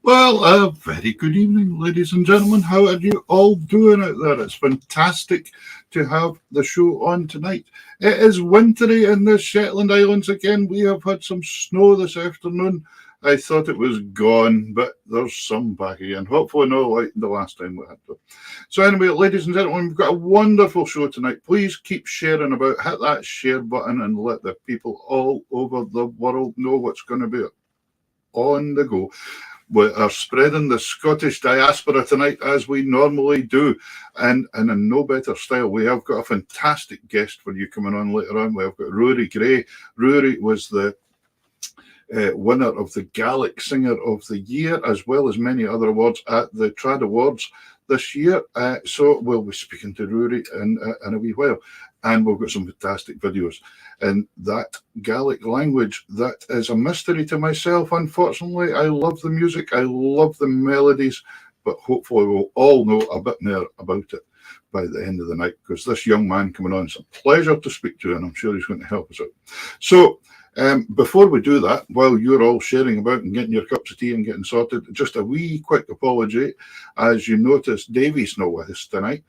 Well, a very good evening, ladies and gentlemen. How are you all doing out there? It's fantastic to have the show on tonight. It is wintry in the Shetland Islands again. We have had some snow this afternoon. I thought it was gone, but there's some back again. Hopefully not like the last time we had to. So anyway, ladies and gentlemen, we've got a wonderful show tonight. Please keep sharing about. Hit that share button and let the people all over the world know what's going to be on the go. We are spreading the Scottish diaspora tonight as we normally do, and in no better style. We have got a fantastic guest for you coming on later on. We have got Ruairidh Gray. Ruairidh was the winner of the Gaelic Singer of the Year, as well as many other awards at the Trad Awards this year. So we'll be speaking to Ruairidh in a wee while. And we've got some fantastic videos in that Gaelic language that is a mystery to myself, unfortunately. I love the music, I love the melodies, but hopefully we'll all know a bit more about it by the end of the night, because this young man coming on is a pleasure to speak to, and I'm sure he's going to help us out. So before we do that, while you're all sharing about and getting your cups of tea and getting sorted, just a wee quick apology. As you notice, Davey's not with us tonight.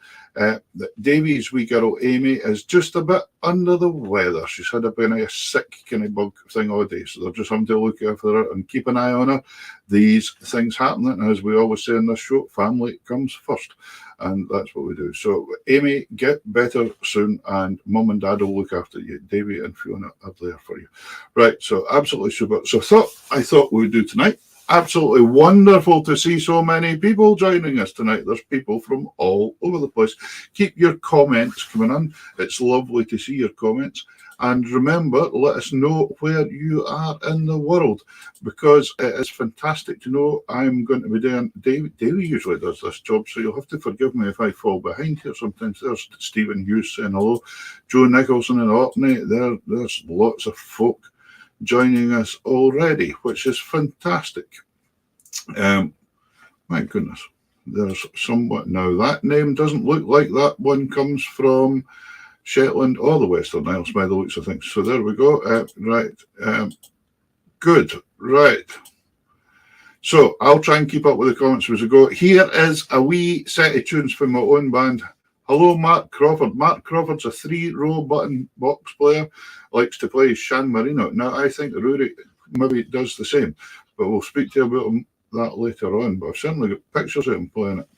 Davey's wee girl Amy is just a bit under the weather. She's had a sick kind of bug thing all day, so they're just having to look after her and keep an eye on her. These things happen, and as we always say in this show, family comes first, and that's what we do. So Amy, get better soon, and mum and dad will look after you. Davey and Fiona are there for you. Right, so absolutely super. So I thought we would do tonight. Absolutely wonderful to see so many people joining us tonight. There's people from all over the place. Keep your comments coming on. It's lovely to see your comments. And remember, let us know where you are in the world, because it is fantastic to know. I'm going to be doing, Davey usually does this job, so you'll have to forgive me if I fall behind here sometimes. There's Stephen Hughes saying hello, Joe Nicholson and Orkney. There's lots of folk joining us already, which is fantastic. My goodness, there's somewhat now. That name doesn't look like that one comes from Shetland or the Western Isles by the looks of things. So there we go. Right. Good. Right. So I'll try and keep up with the comments as we go. Here is a wee set of tunes from my own band. Hello, Mark Crawford. Mark Crawford's a 3-row button box player, likes to play San Marino. Now, I think Ruairidh maybe does the same, but we'll speak to you about that later on. But I've certainly got pictures of him playing it.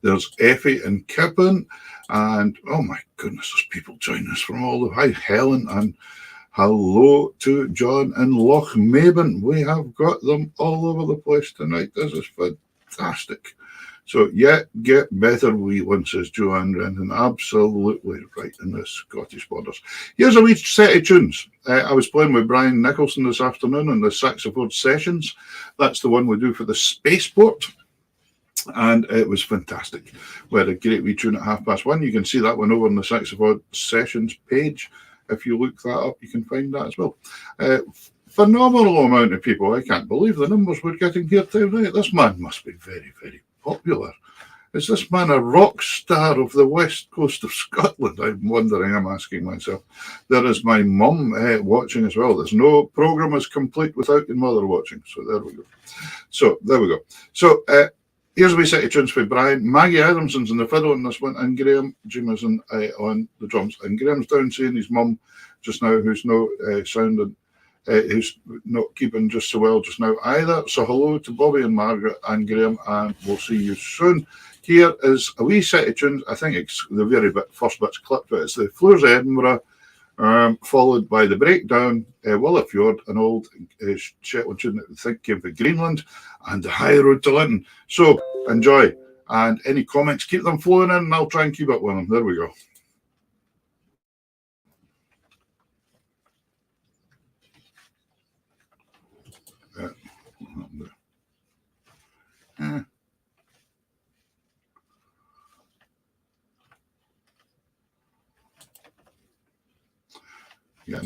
There's Effie and Kippen, and oh my goodness, there's people joining us from all the hi, Helen, and hello to John and Lochmaben. We have got them all over the place tonight. This is fantastic. So, yeah, get better, wee one, says Joanne Renton. Absolutely right in the Scottish borders. Here's a wee set of tunes. I was playing with Brian Nicholson this afternoon on the saxophone sessions. That's the one we do for the spaceport. And it was fantastic. We had a great wee tune at 1:30. You can see that one over on the saxophone sessions page. If you look that up, you can find that as well. Phenomenal amount of people. I can't believe the numbers we're getting here tonight. This man must be very, very popular. Is this man a rock star of the west coast of Scotland? I'm wondering, I'm asking myself. There is my mum watching as well. There's no programme is complete without your mother watching. So there we go. So there we go. So here's a wee set of tunes for Brian. Maggie Adamson's on the fiddle on this one, and Graham Jameson on the drums. And Graham's down seeing his mum just now, who's no sounding. Who's not keeping just so well just now either. So hello to Bobby and Margaret and Graham, and we'll see you soon. Here is a wee set of tunes. I think it's the very first bit's clipped, but it's the Floors of Edinburgh, followed by the Breakdown, Willowfjord, an old Shetland tune that I think came from Greenland, and the High Road to Linton. So enjoy, and any comments, keep them flowing in, and I'll try and keep up with them. There we go. Yeah.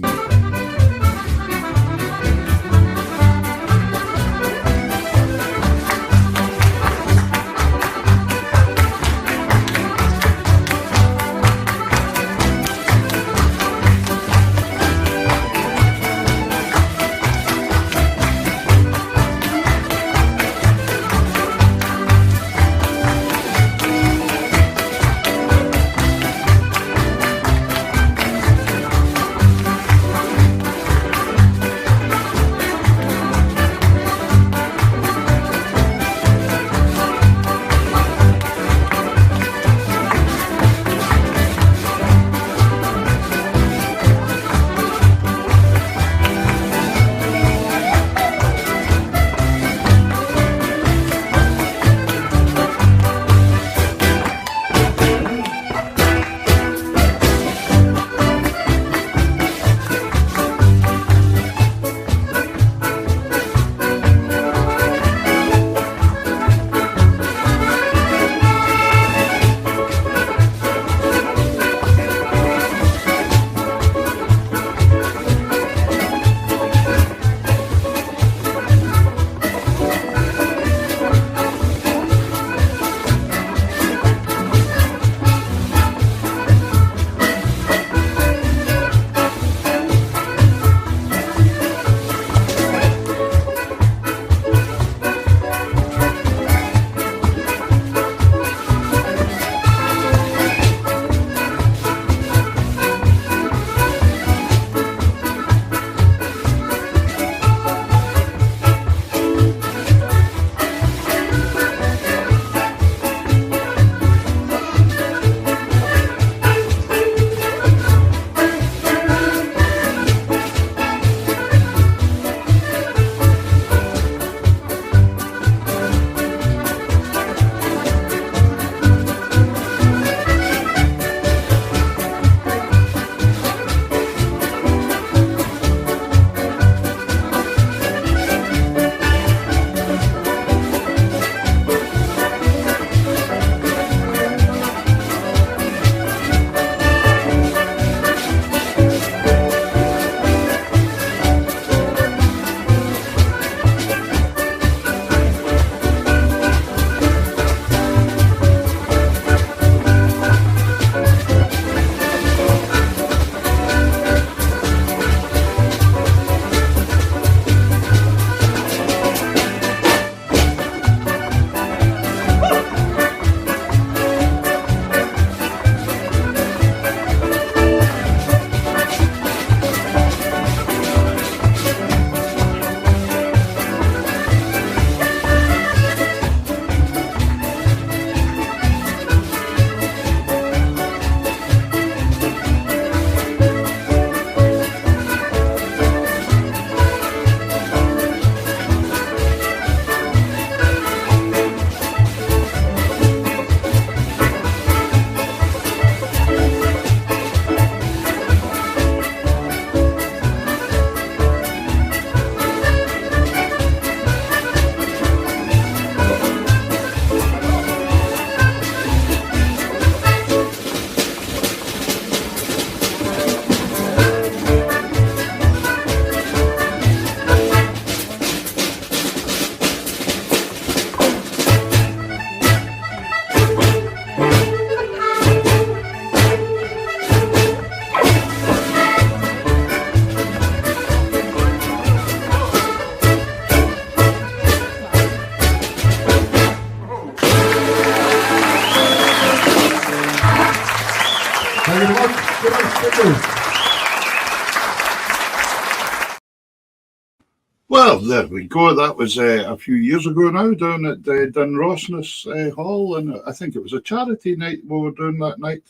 Well, there we go. That was a few years ago now, down at Dunrossness Hall, and I think it was a charity night we were doing that night.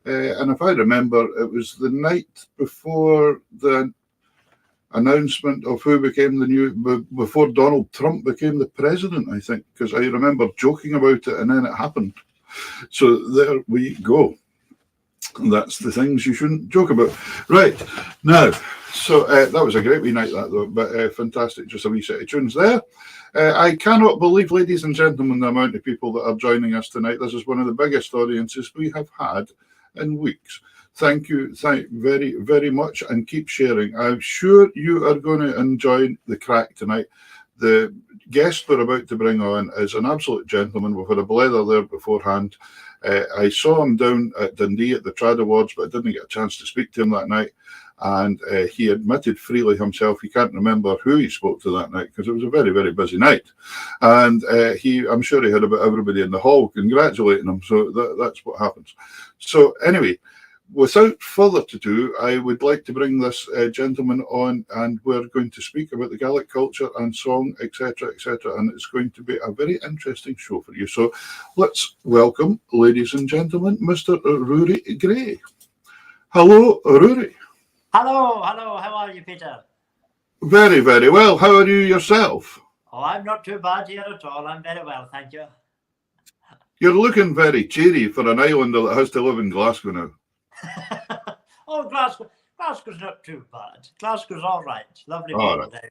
And if I remember, it was the night before the announcement of who became before Donald Trump became the president, I think, because I remember joking about it, and then it happened. So there we go. That's the things you shouldn't joke about. Right, now, so that was a great wee night, that though, but fantastic, just a wee set of tunes there. I cannot believe, ladies and gentlemen, the amount of people that are joining us tonight. This is one of the biggest audiences we have had in weeks. Thank you very, very much, and keep sharing. I'm sure you are going to enjoy the crack tonight. The guest we're about to bring on is an absolute gentleman. We've had a blether there beforehand. I saw him down at Dundee at the Trad Awards, but I didn't get a chance to speak to him that night. And he admitted freely himself he can't remember who he spoke to that night because it was a very, very busy night. And I'm sure he had about everybody in the hall congratulating him. So that's what happens. So anyway, without further ado, I would like to bring this gentleman on, and we're going to speak about the Gaelic culture and song, etc., etc., and it's going to be a very interesting show for you. So let's welcome, ladies and gentlemen, Mr. Ruairidh Gray. Hello, Ruairidh. Hello, how are you, Peter? Very, very well. How are you yourself? Oh, I'm not too bad here at all. I'm very well, thank you. You're looking very cheery for an islander that has to live in Glasgow now. Oh, Glasgow's not too bad. Glasgow's all right. Lovely all people right.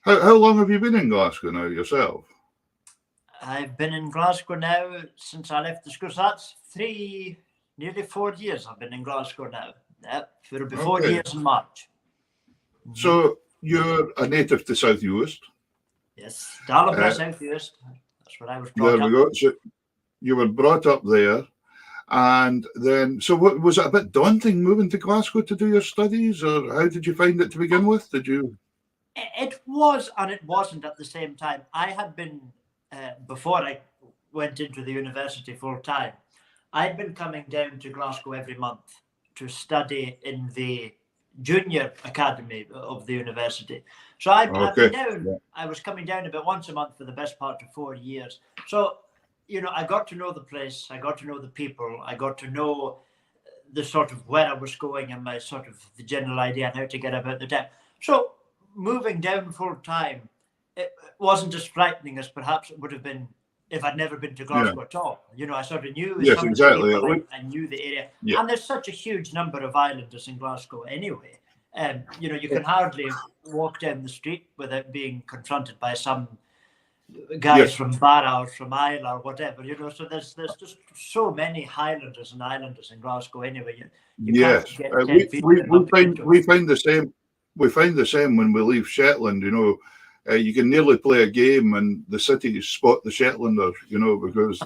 there. How long have you been in Glasgow now yourself? I've been in Glasgow now since I left the school. So that's nearly 4 years I've been in Glasgow now. Yep, it'll be 4 years in March. So you're a native to South Uist? Yes, Dalibra, South Uist. That's where I was brought up. There we go. So you were brought up there. And then, so what was it a bit daunting moving to Glasgow to do your studies, or how did you find it to begin with? Did you? It was, and it wasn't at the same time. I had been, before I went into the university full time, I'd been coming down to Glasgow every month to study in the junior academy of the university. So I'd been down, yeah. I was coming down about once a month for the best part of 4 years. So, you know, I got to know the place, I got to know the people, I got to know the sort of where I was going and my sort of the general idea on how to get about the town. So moving down full time, it wasn't as frightening as perhaps it would have been if I'd never been to Glasgow at all. You know, I sort of knew some of the people, I knew the area. Yeah. And there's such a huge number of islanders in Glasgow anyway. You know, you can hardly walk down the street without being confronted by some guys from Barra or from Isle or whatever, you know. So there's just so many Highlanders and Islanders in Glasgow anyway. You yes, we find the same. We find the same when we leave Shetland. You know, you can nearly play a game and the cities spot the Shetlanders. You know, because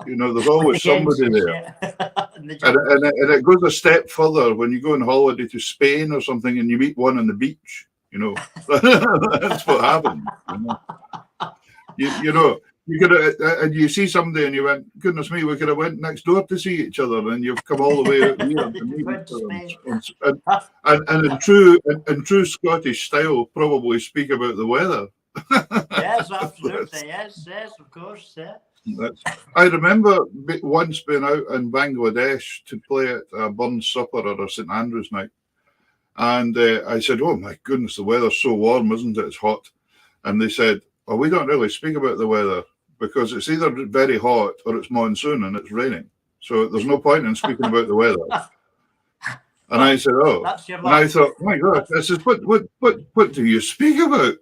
you know there's always somebody there. and it goes a step further when you go on holiday to Spain or something and you meet one on the beach. You know, that's what happens. You know, you could and you see somebody and you went, goodness me, we could have went next door to see each other, and you've come all the way out here to meet each other. And in true Scottish style, probably speak about the weather. Yes, absolutely. Yes, of course. Yeah. I remember once being out in Bangladesh to play at a Burns Supper or a St Andrews night. And I said, oh my goodness, the weather's so warm, isn't it? It's hot. And they said, well, we don't really speak about the weather because it's either very hot or it's monsoon and it's raining. So there's no point in speaking about the weather. And I said, oh. And I thought, oh my God, I said, what do you speak about?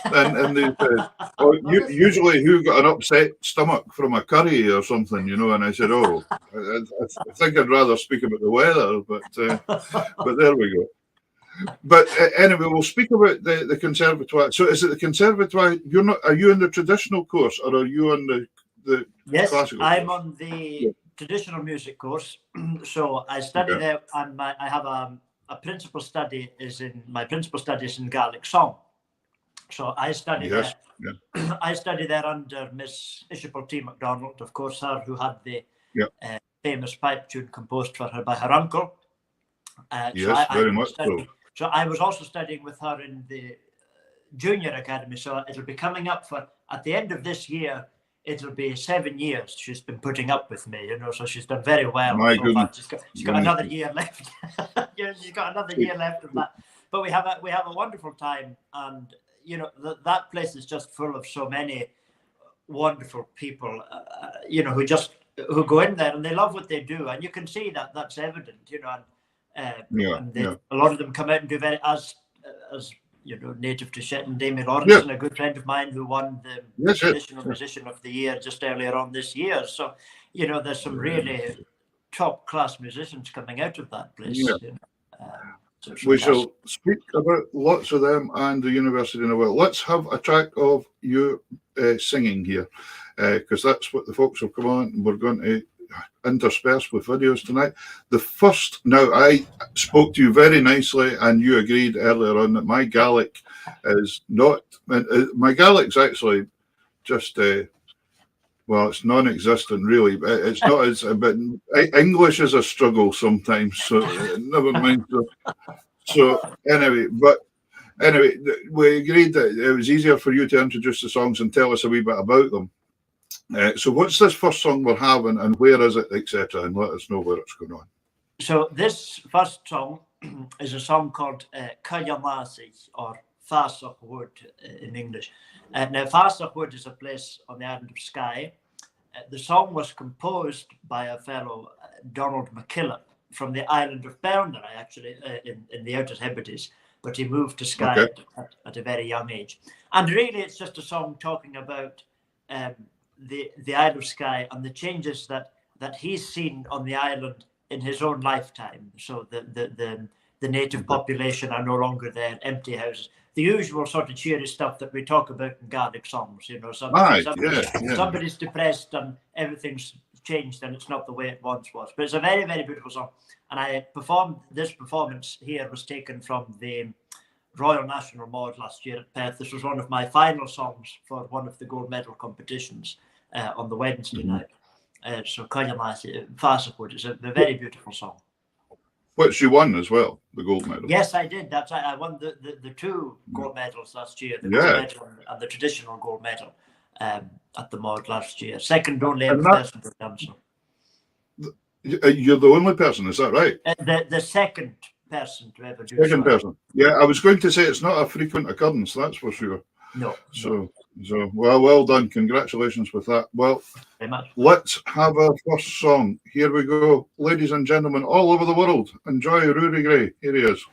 And they said, oh, usually who got an upset stomach from a curry or something, you know. And I said, oh, I think I'd rather speak about the weather, but there we go. But anyway, we'll speak about the conservatoire. So is it the conservatoire? Are you in the traditional course or are you on the yes, classical I'm course? on the traditional music course. So I study there, and I have a principal study is in Gaelic song. So I study there. Yeah. I study there under Miss Isabel T. MacDonald, of course, her who had the famous pipe tune composed for her by her uncle. Yes, very much so. So I was also studying with her in the junior academy. So it'll be coming up for, at the end of this year, it'll be 7 years she's been putting up with me, so she's done very well. My so goodness. She's got another year left. She's got another year left of that. But we have a wonderful time, and that place is just full of so many wonderful people, who go in there and they love what they do, and you can see that that's evident, and a lot of them come out and do very as native to Shetland, Damien Lawrence, a good friend of mine who won the Traditional Musician of the Year just earlier on this year. So, there's some really top-class musicians coming out of that place. So we shall speak about lots of them and the university in a while. Let's have a track of you singing here, because that's what the folks have come on, and we're going to intersperse with videos tonight. The first, now I spoke to you very nicely and you agreed earlier on that my Gaelic is not, my Gaelic's actually just, well, it's non-existent really, but it's not as, but English is a struggle sometimes, so never mind. So anyway, we agreed that it was easier for you to introduce the songs and tell us a wee bit about them. So what's this first song we're having, and where is it, etc., and let us know where it's going on. So this first song is a song called Kayamasi, or Falkirk Wood in English. Now Falkirk Wood is a place on the island of Skye. The song was composed by a fellow, Donald McKillop, from the island of Boundary, actually, in the Outer Hebrides, but he moved to Skye at a very young age. And really it's just a song talking about the Isle of Skye and the changes that he's seen on the island in his own lifetime. So the native population are no longer there, empty houses, the usual sort of cheery stuff that we talk about in Gaelic songs. Somebody's depressed and everything's changed and it's not the way it once was. But it's a very, very beautiful song. And this performance here was taken from the Royal National Maud last year at Perth. This was one of my final songs for one of the gold medal competitions on the Wednesday night. So Kayamasi, Falkirk Wood is a very beautiful song. Which you won as well, the gold medal. Yes, I did. That's right. I won the two gold medals last year, the gold medal and the traditional gold medal at the Maud last year. Second only ever person to have done so. You're the only person, is that right? The second person to ever do Second person. Yeah, I was going to say it's not a frequent occurrence, that's for sure. No. So well done. Congratulations with that. Well, very much. Let's have our first song. Here we go. Ladies and gentlemen all over the world, enjoy Ruairidh Gray. Here he is.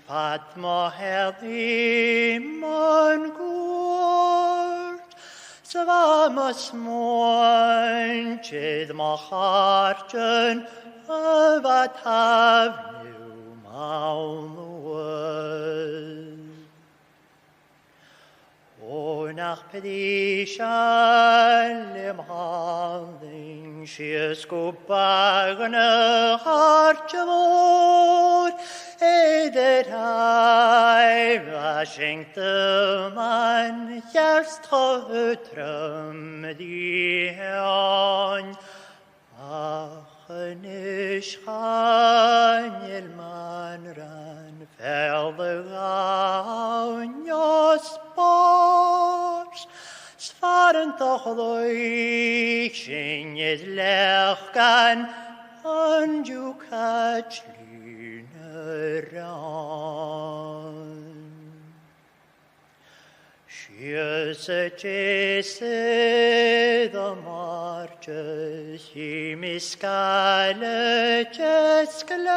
Fatma Heli Mangurt Svamas Moin Chid Macharjan Avat Havnu Maulwad O nach Pedishan Lim Halding Shiesco Bagana Harchavod Eder I Washington man Järstotrum die Herrn Achenisch Haniel man ran Feldegaun Jospars Svaren toch loich Shinjes lechkan Anjukachli She Yes, Jesse the marches, he miscale jescalo,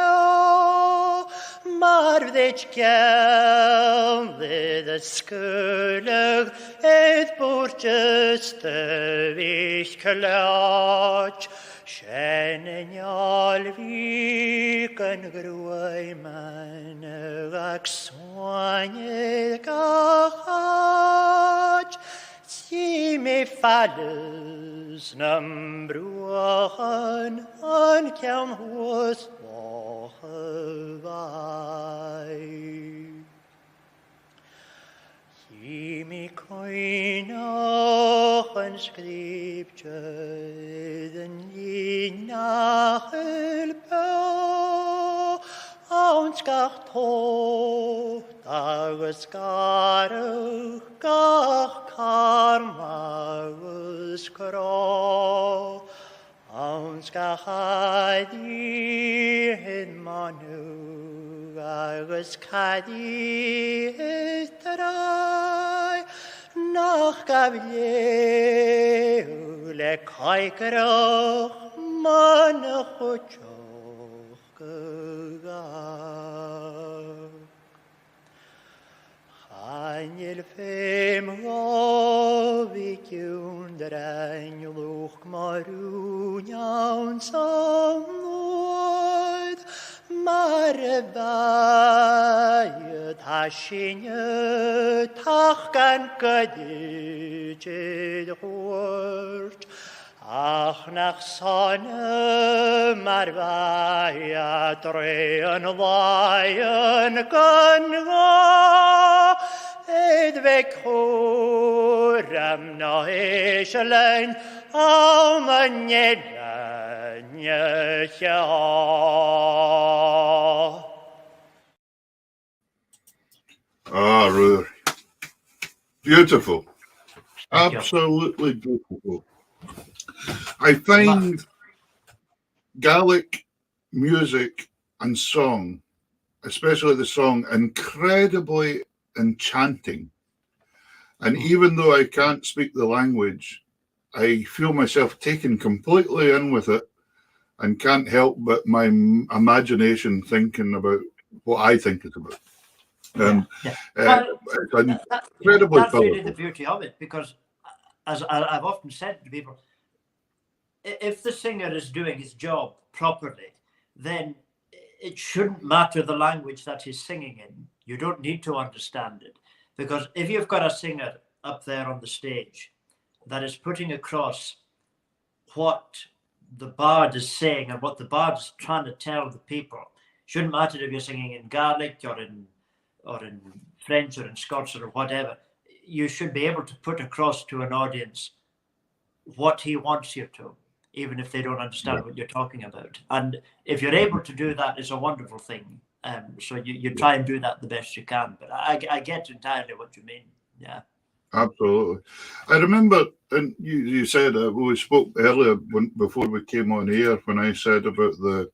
marvich kel the skulug, et burges the vich kalach, Shenenjal viken gruai man rak soigne gach si me falles nam bruachen an kem hos vai. He me coinach en scriptje den nachel peu ons gach tot agus garach gach karmagus kro ons gach adi in manu agus cadi ystrai nach gafle le caicroch man chuchoch gagach Chanil fem govikiun drain luch marun jaun samnoid Marbayet hashinye tachgan kadijid hort Ach nach sonne marbayet rein vayen gunga Edvek horam na eschelein Ruairidh. Beautiful. Thank you. Absolutely beautiful. I find Gaelic music and song, especially the song, incredibly enchanting. And even though I can't speak the language, I feel myself taken completely in with it and can't help but my imagination thinking about what I think it's about. Well, It's incredibly that's really the powerful. beauty of it, because as I've often said to people, if the singer is doing his job properly, then it shouldn't matter the language that he's singing in. You don't need to understand it, because if you've got a singer up there on the stage that is putting across what the bard is saying and what the bard is trying to tell the people, shouldn't matter if you're singing in Gaelic or in French or in Scots or whatever, you should be able to put across to an audience what he wants you to, even if they don't understand what you're talking about. And if you're able to do that, it's a wonderful thing. So you try and do that the best you can. But I get entirely what you mean. Yeah. Absolutely. I remember, and you said we spoke earlier before we came on air when I said about the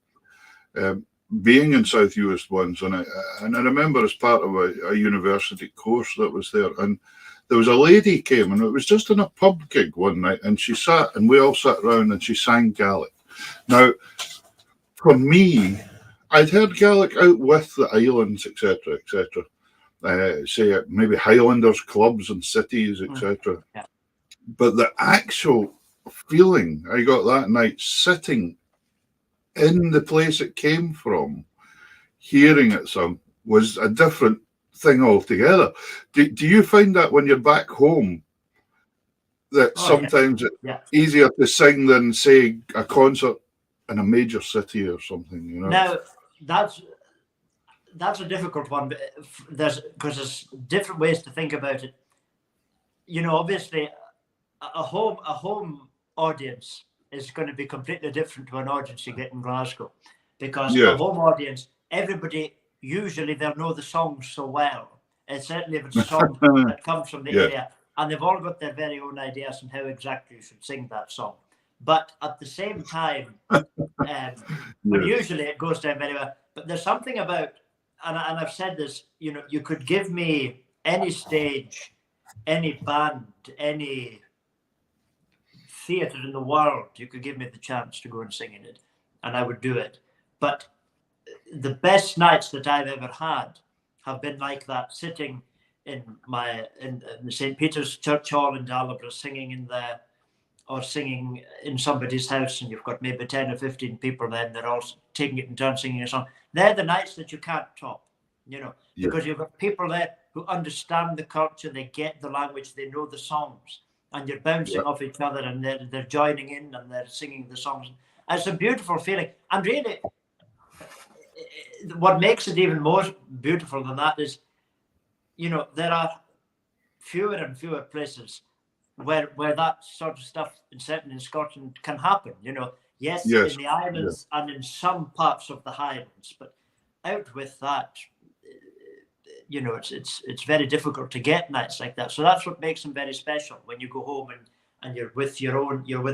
being in South Uist once, and I remember as part of a university course that was there, and there was a lady came, and it was just in a pub gig one night, and she sat, and we all sat around, and she sang Gaelic. Now, for me, I'd heard Gaelic out with the islands, etc., etc. Say maybe Highlanders clubs and cities, etc. Yeah. But the actual feeling I got that night, sitting in the place it came from, hearing it sung, was a different thing altogether. Do you find that when you're back home, that sometimes it's easier to sing than, say, a concert in a major city or something? You know. Now that's a difficult one, because there's different ways to think about it. You know, obviously, a home audience is going to be completely different to an audience you get in Glasgow, because a home audience, everybody usually they'll know the songs so well. And certainly if it's a song that comes from the area, and they've all got their very own ideas on how exactly you should sing that song. But at the same time, but usually it goes down very well. But there's something about, and I've said this, you know, you could give me any stage any band, any theatre in the world, you could give me the chance to go and sing in it, and I would do it. But the best nights that I've ever had have been like that, sitting in the St. Peter's Church Hall in Dalborough, singing in there, or singing in somebody's house, and you've got maybe 10 or 15 people there, and they're all taking it in turn singing a song. They're the nights that you can't top, because you've got people there who understand the culture, they get the language, they know the songs, and you're bouncing off each other, and they're joining in, and they're singing the songs. And it's a beautiful feeling. And really, what makes it even more beautiful than that is, there are fewer and fewer places where that sort of stuff, certainly in Scotland, can happen. Yes, in the islands and in some parts of the Highlands, but out with that, it's very difficult to get nights like that. So that's what makes them very special. When you go home and you're with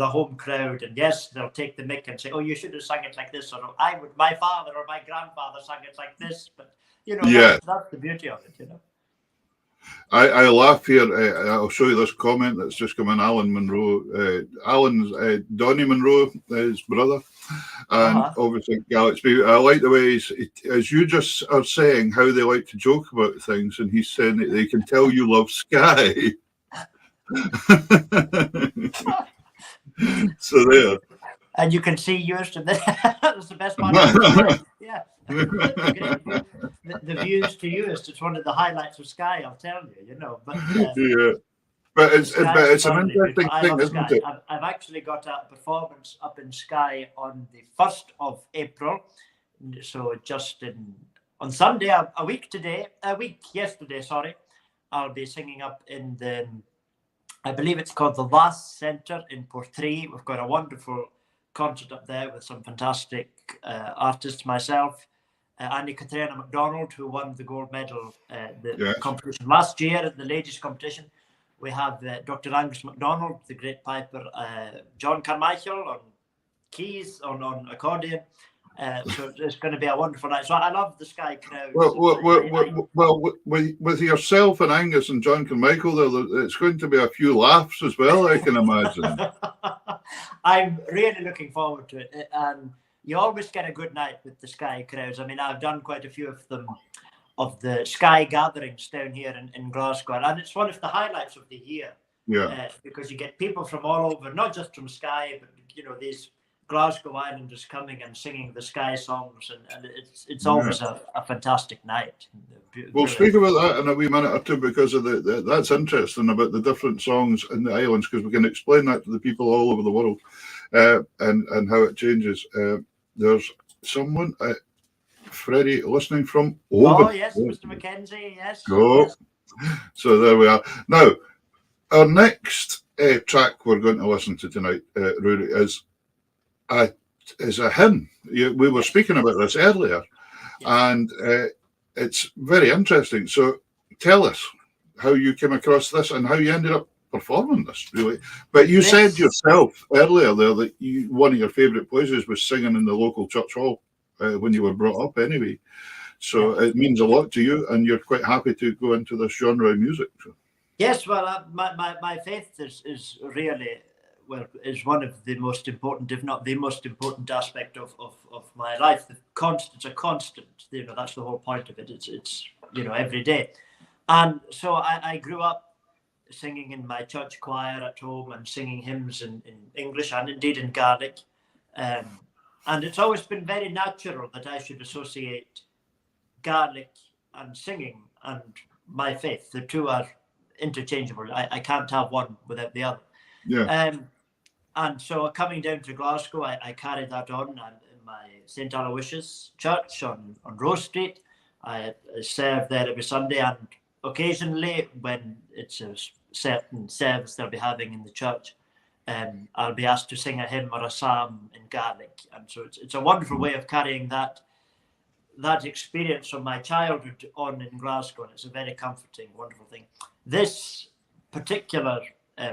a home crowd, and yes, they'll take the mick and say, "Oh, you should have sung it like this," or my father or my grandfather sang it like this. But that's the beauty of it. I laugh here. I'll show you this comment that's just come in. Alan Monroe, Donny Monroe, his brother, and obviously Gaelic speaker. I like the way as you just are saying, how they like to joke about things, and he's saying that they can tell you love Skye. So there. And you can see yours to that's the best part of the yeah. The views to Uist, it's one of the highlights of Skye, I'll tell you, But but it's an interesting thing, isn't it? I've actually got a performance up in Skye on the 1st of April, so just on Sunday, a week yesterday, I'll be singing up in I believe it's called the Lass Centre in Portree. We've got a wonderful concert up there with some fantastic artists, myself, Annie Katrina MacDonald, who won the gold medal competition last year at the ladies competition. We have Dr. Angus MacDonald, the great piper, John Carmichael on keys, on accordion. So it's going to be a wonderful night. So I love the Skye crowd. Well, with yourself and Angus and John Carmichael, it's going to be a few laughs as well, I can imagine. I'm really looking forward to it. And you always get a good night with the Skye crowds. I mean, I've done quite a few of them, of the Skye gatherings down here in Glasgow. And it's one of the highlights of the year. Yeah. Because you get people from all over, not just from Skye, but, these Glasgow Islanders coming and singing the Skye songs, and it's always a fantastic night. We'll speak about that in a wee minute or two, because of that's interesting about the different songs in the islands, because we can explain that to the people all over the world, and how it changes. There's someone, Freddie, listening from over. Oh yes, Mr. Mackenzie, yes. Go. So there we are. Now, our next track we're going to listen to tonight, Ruairidh, is a hymn. We were speaking about this earlier, and it's very interesting. So tell us how you came across this and how you ended up performing this, really. But you said yourself earlier there that one of your favourite places was singing in the local church hall when you were brought up anyway. So it means a lot to you, and you're quite happy to go into this genre of music. So. Yes, well, my faith is really... is one of the most important, if not the most important aspect of my life. It's a constant, that's the whole point of it. It's every day. And so I grew up singing in my church choir at home and singing hymns in English and indeed in Gaelic. And it's always been very natural that I should associate Gaelic and singing and my faith. The two are interchangeable. I can't have one without the other. Yeah. And so coming down to Glasgow, I carried that on in my St. Aloysius church on Rose Street. I serve there every Sunday, and occasionally when it's a certain service they'll be having in the church, I'll be asked to sing a hymn or a psalm in Gaelic. And so it's a wonderful way of carrying that experience from my childhood on in Glasgow. And it's a very comforting, wonderful thing. This particular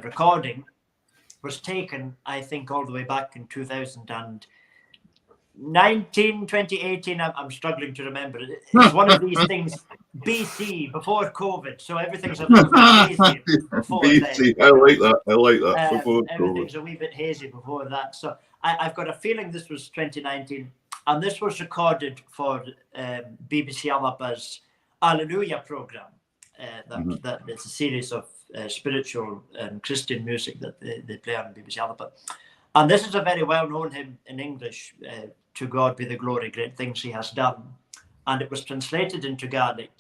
recording was taken, I think, all the way back in 2018. I'm struggling to remember. It's one of these things BC, before COVID, so everything's a little bit hazy before BC, then. I like that. Before Everything's COVID. a wee bit hazy before that. So I've got a feeling this was 2019, and this was recorded for BBC Alaba's Alleluia programme. That it's a series of spiritual and Christian music that they play on BBC Alaba. And this is a very well-known hymn in English, To God Be the Glory, Great Things He Has Done. And it was translated into Gaelic.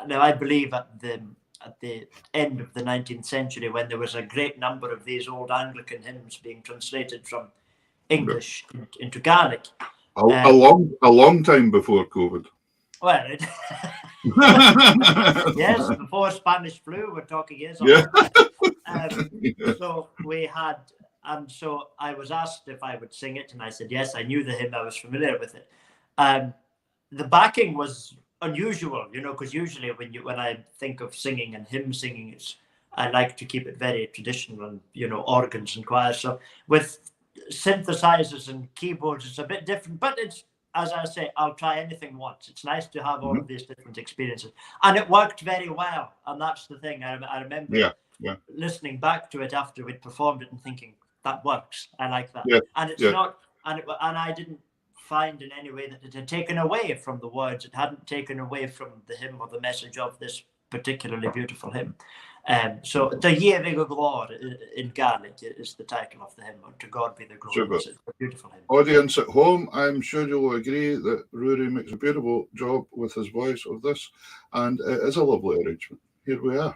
Now, I believe at the end of the 19th century, when there was a great number of these old Anglican hymns being translated from English into Gaelic. A long time before COVID. Well, yes, before Spanish flu, we're talking years. Yeah. So we had, and so I was asked if I would sing it, and I said yes. I knew the hymn, I was familiar with it. The backing was unusual, because usually when I think of singing and hymn singing, I like to keep it very traditional and organs and choirs. So with synthesizers and keyboards, it's a bit different, but it's, as I say, I'll try anything once. It's nice to have all of these different experiences, and it worked very well. And that's the thing. I remember listening back to it after we'd performed it and thinking that works. I like that, and it's not, and I didn't find in any way that it had taken away from the words. It hadn't taken away from the hymn or the message of this particularly beautiful hymn. So the Gaelic Glory in Gaelic is the title of the hymn. To God be the glory. It's a beautiful hymn. Audience at home, I'm sure you'll agree that Ruairidh makes a beautiful job with his voice of this, and it is a lovely arrangement. Here we are.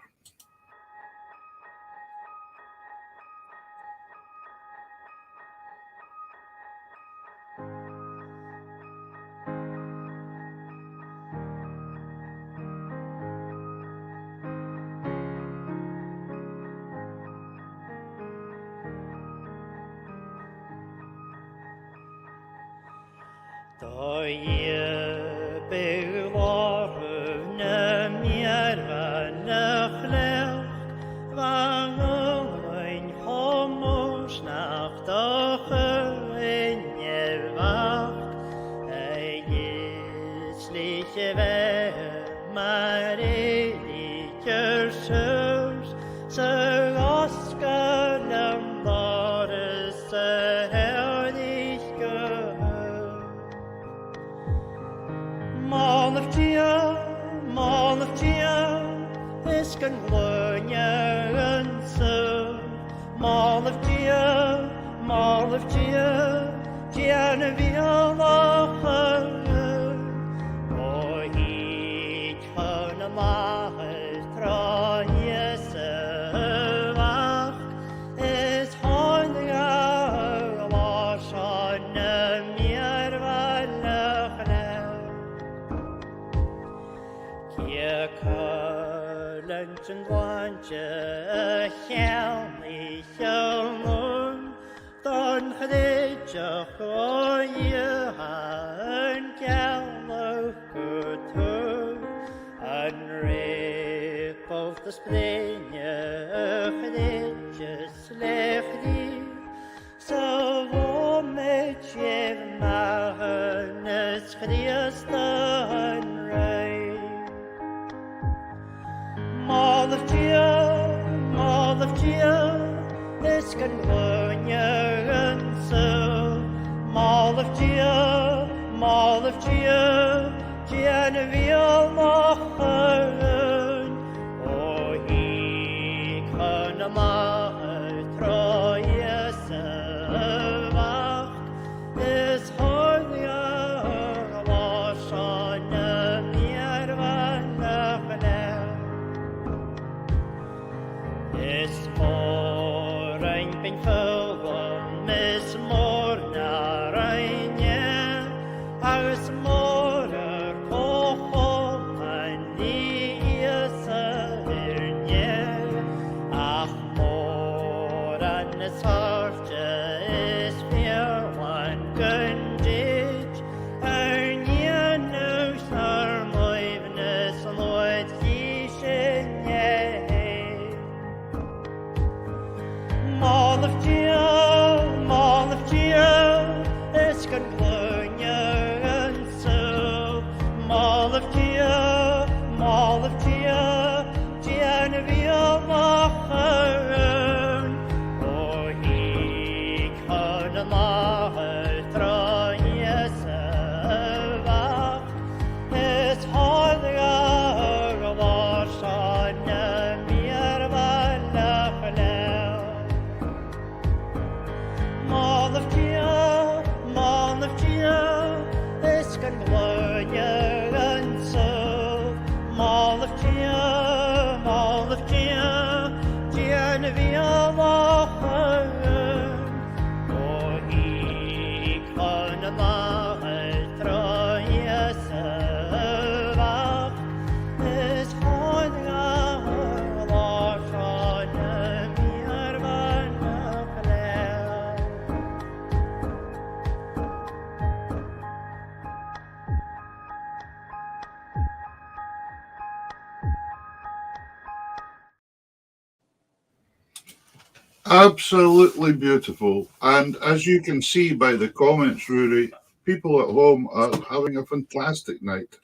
Absolutely beautiful. And as you can see by the comments, Rory, people at home are having a fantastic night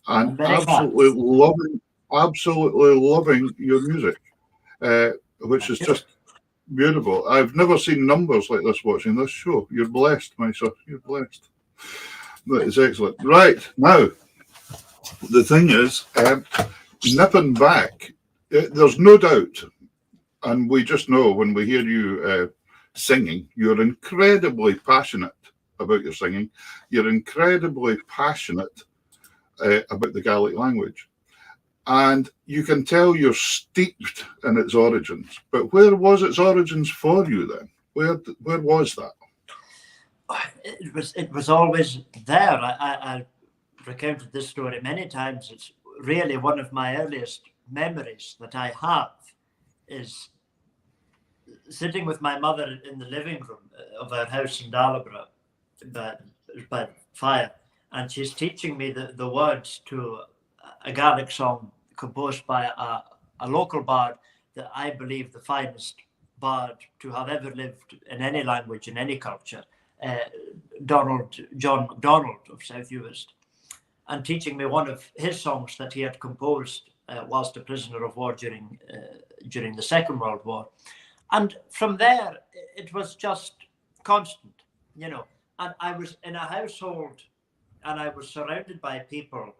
and absolutely loving your music, which is just beautiful. I've never seen numbers like this watching this show. You're blessed, my son. You're blessed. That is excellent. Right, now, the thing is, nipping back, there's no doubt, and we just know when we hear you singing, you're incredibly passionate about your singing. You're incredibly passionate about the Gaelic language. And you can tell you're steeped in its origins. But where was its origins for you then? Where was that? It was always there. I recounted this story many times. It's really one of my earliest memories that I have is sitting with my mother in the living room of our house in Dalibra by fire, and she's teaching me the words to a Gaelic song composed by a local bard that I believe the finest bard to have ever lived in any language, in any culture, John MacDonald of South Uist, and teaching me one of his songs that he had composed whilst a prisoner of war during the Second World War. And from there, it was just constant, you know. And I was in a household and I was surrounded by people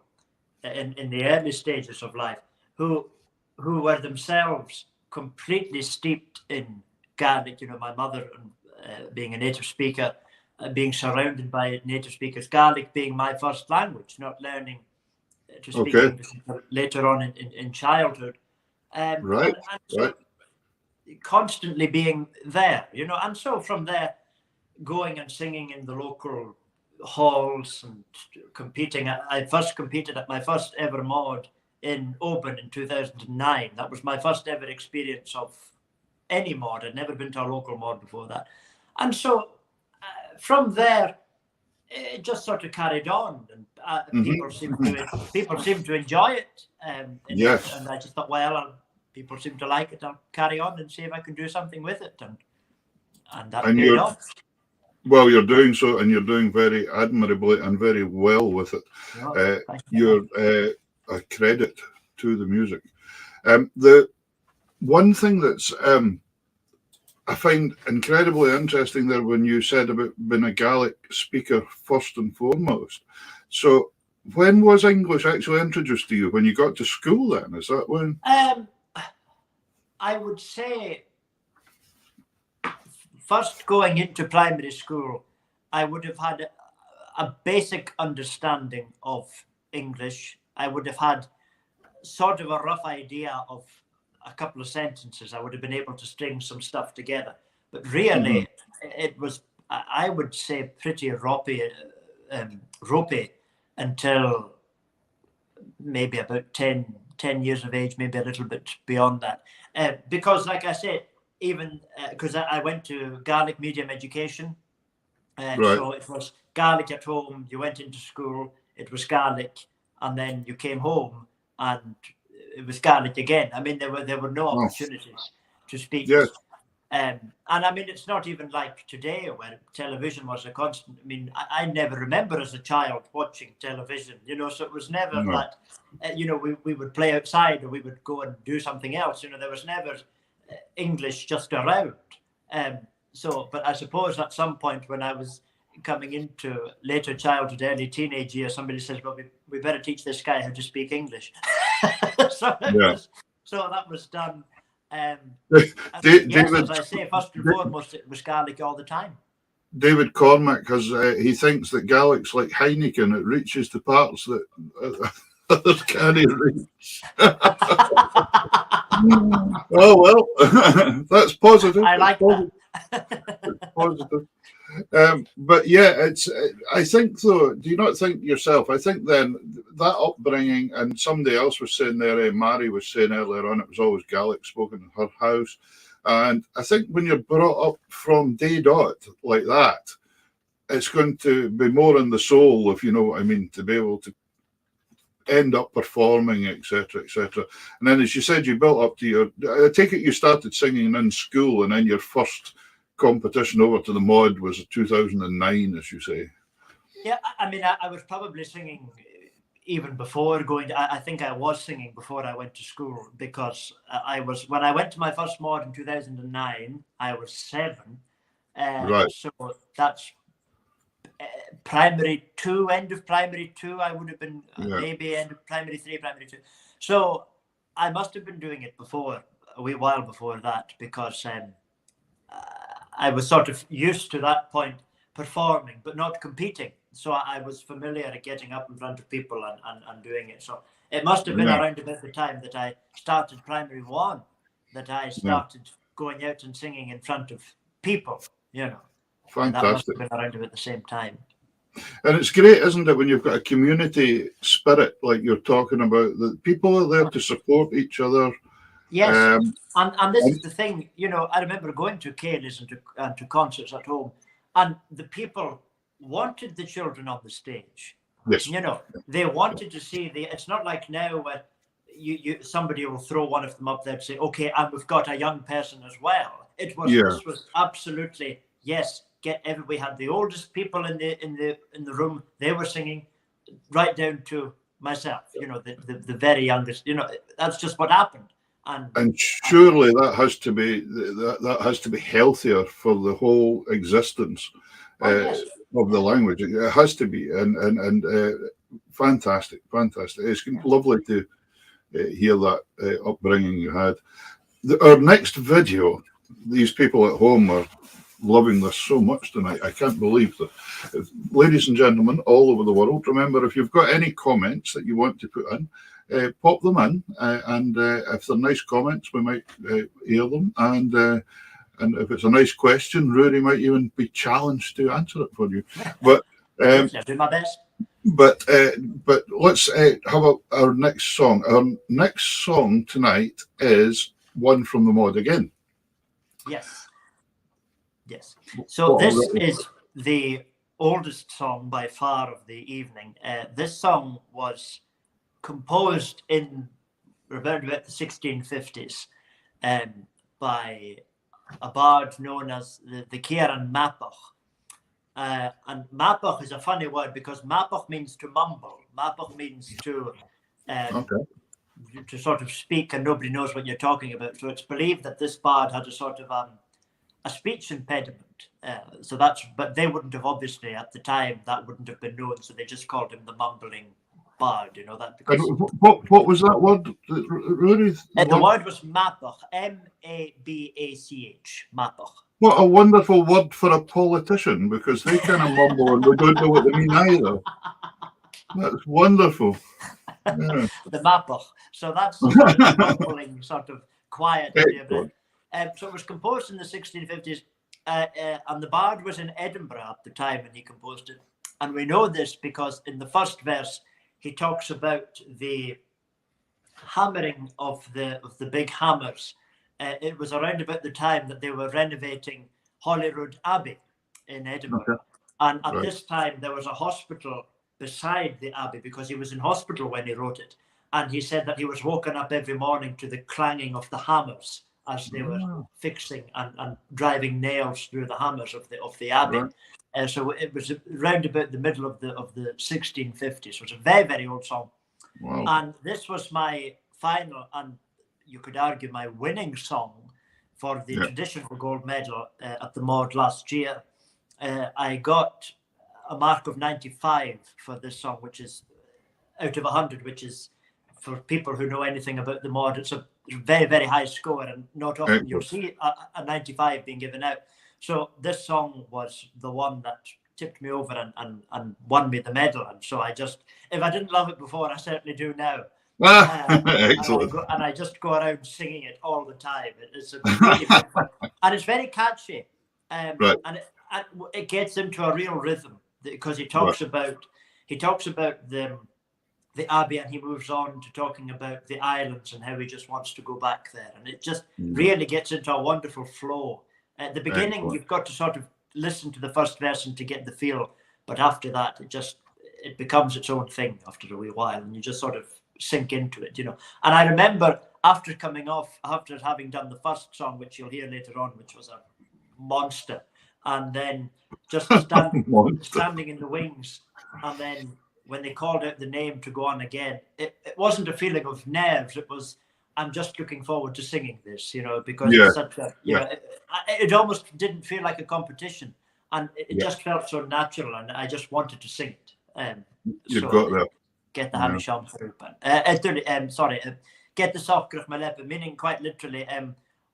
in the early stages of life who were themselves completely steeped in Gaelic. You know, my mother being a native speaker, being surrounded by native speakers, Gaelic being my first language, not learning to speak English later on in childhood. Right. Constantly being there, you know, and so from there, going and singing in the local halls and competing. I first competed at my first ever mod in Oban in 2009. That was my first ever experience of any mod. I'd never been to a local mod before that, and so from there, it just sort of carried on, and people seem to enjoy it. Yes, and I just thought, well, people seem to like it. I'll carry on and see if I can do something with it, and that paid off. Well, you're doing so, and you're doing very admirably and very well with it. You're a credit to the music. The one thing that's I find incredibly interesting there when you said about being a Gaelic speaker first and foremost. So when was English actually introduced to you? When you got to school then? Is that when? I would say first going into primary school, I would have had a basic understanding of English. I would have had sort of a rough idea of a couple of sentences. I would have been able to string some stuff together. But really, it was, I would say, pretty ropey until maybe about 10 years of age, maybe a little bit beyond that. Because, like I said, even because I went to Gaelic medium education, so it was Gaelic at home. You went into school, it was Gaelic, and then you came home and it was Gaelic again. I mean, there were no opportunities to speak. Yes. And I mean, it's not even like today where television was a constant. I mean, I never remember as a child watching television, you know, so it was never that, you know, we would play outside or we would go and do something else. You know, there was never English just around. But I suppose at some point when I was coming into later childhood, early teenage years, somebody says, well, we better teach this guy how to speak English. So that was done. David, as I say, first and foremost, it was Gaelic all the time. David Cormack he thinks that Gaelic's like Heineken; it reaches to parts that others can't reach. Oh well, that's positive. I like that. It's positive. But yeah, it's. I think though. Do you not think yourself? I think then that upbringing, and somebody else was saying there. Mary was saying earlier on, it was always Gaelic spoken in her house, and I think when you're brought up from day dot like that, it's going to be more in the soul, if you know what I mean, to be able to end up performing, etc., etc. And then, as you said, you built up to your. I take it you started singing in school, and then your first competition over to the mod was 2009, as you say. Yeah, I mean, I was probably singing even before going to, I think I was singing before I went to school, because when I went to my first mod in 2009, I was 7. Right. So that's primary 2, end of primary 2. I would have been maybe end of primary 3, primary 2. So I must have been doing it before, a wee while before that, because I was sort of used to that point performing, but not competing. So I was familiar at getting up in front of people and doing it. So it must have been around about the time that I started primary 1 that I started going out and singing in front of people, you know. Fantastic. That must have been around about the same time. And it's great, isn't it, when you've got a community spirit like you're talking about, that people are there to support each other. Yes, and this is the thing, you know, I remember going to Cayley's and to concerts at home, and the people wanted the children on the stage. Yes. You know, they wanted to see it's not like now where somebody will throw one of them up there and say, okay, and we've got a young person as well. This was absolutely, yes, we had the oldest people in the room, they were singing, right down to myself, you know, the very youngest, you know, that's just what happened. And surely that has to be healthier for the whole existence of the language. It has to be, and fantastic. It's lovely to hear that upbringing you had. Our next video, these people at home are loving this so much tonight. I can't believe that. Ladies and gentlemen all over the world, remember, if you've got any comments that you want to put in, pop them in, and if they're nice comments, we might hear them, and if it's a nice question, Ruairidh might even be challenged to answer it for you. But I'll do my best. But let's have our next song. Our next song tonight is one from the mod again. Yes. So this is the oldest song by far of the evening. This song was composed in around about the 1650s by a bard known as the Kieran Mapach. And Mapach is a funny word because Mapach means to mumble. Mapach means to sort of speak and nobody knows what you're talking about. So it's believed that this bard had a sort of a speech impediment. But they wouldn't have, obviously at the time, that wouldn't have been known. So they just called him the mumbling bard, you know that. Because what was that word, Ruairidh? The word was Mapach, Mabach, Mapach. What a wonderful word for a politician, because they kind of mumble and they don't know what they mean either. That's wonderful. Yeah. The Mapach. So that's the mumbling sort of quiet area of it. So it was composed in the 1650s, and the bard was in Edinburgh at the time when he composed it. And we know this because in the first verse, he talks about the hammering of the big hammers. It was around about the time that they were renovating Holyrood Abbey in Edinburgh. Okay. And at this time, there was a hospital beside the Abbey because he was in hospital when he wrote it. And he said that he was woken up every morning to the clanging of the hammers as they were fixing and driving nails through the hammers of the Abbey. Right. So it was round about the middle of the 1650s. So it's a very, very old song. Wow. And this was my final, and you could argue my winning song for the traditional gold medal at the mod last year. I got a mark of 95 for this song, which is out of 100, which is, for people who know anything about the mod, it's a very, very high score, and not often you'll see a 95 being given out. So this song was the one that tipped me over and won me the medal. And so I just, if I didn't love it before, I certainly do now. Excellent. And I just go around singing it all the time. It's a really good fun. And it's very catchy. And it gets into a real rhythm because he talks about the Abbey, and he moves on to talking about the islands and how he just wants to go back there, and it just really gets into a wonderful flow. At the beginning, you've got to sort of listen to the first verse and to get the feel, but after that, it becomes its own thing after a wee while, and you just sort of sink into it, And I remember after coming off, after having done the first song, which you'll hear later on, which was a monster, and then just standing in the wings, and then when they called out the name to go on again, it wasn't a feeling of nerves. It was, I'm just looking forward to singing this, because it's such a, it almost didn't feel like a competition, and it just felt so natural, and I just wanted to sing it. You've got that. Get the Hamisham through, get the Sockrach Malepa, meaning quite literally,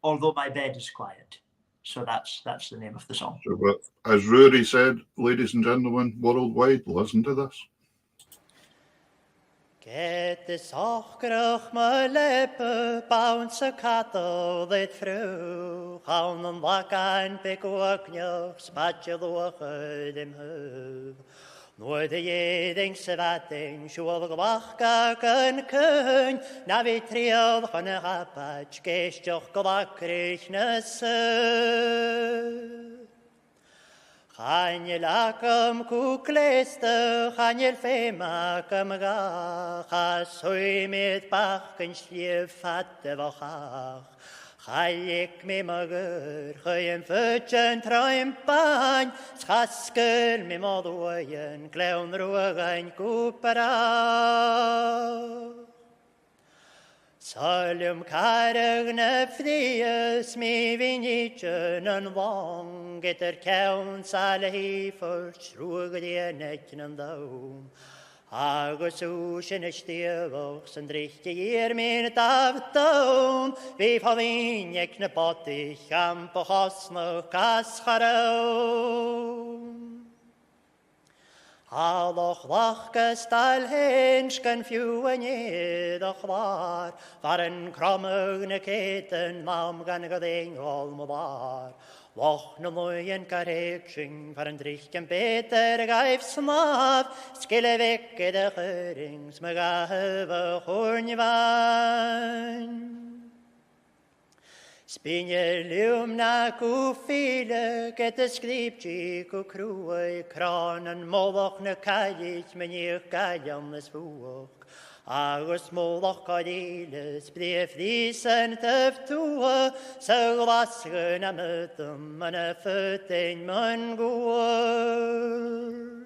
although my bed is quiet. So that's the name of the song. So, but as Ruairidh said, ladies and gentlemen, worldwide, listen to this. Get the Sockrach Malepa, bounce a cattle that through, on and wakan pekoknjoch, spatjeloche dem hub. Noor de jeding sevatting, sjoel gewachka kun, na vi triel van een rapach, geestjoch gewakrig nesse. Gaan je lakum koekleste, gaan je femakum ga, soy met bakken slief hatte wachach. Ga ik me mager, geen futjen truimpan, schaskel me modoyen, kleun roegein koepera. Salum karig nefdies, me vinitjen en wong, get keun sale hifers, roege die netjen en daum. Agus úsin stievach, san drichte hier min avtoon, vi favin ek na potti, champa chosno kascharau. Halloch lachke stal hensken fjuwen jedach var en krommøgne keten, mam gan gading olmo var. Wach no moyen kareksing, en drichten beter gaif snav, skille vekke de gørings, me gave hornjevan. Spinje lumna kufile, gete skriptjik og kroe, kranen molochne kajik, men jeg kajannes våk. Agus moloch kadiles, bref disen tøftoe, så vasken av møtum, men føtten mun går.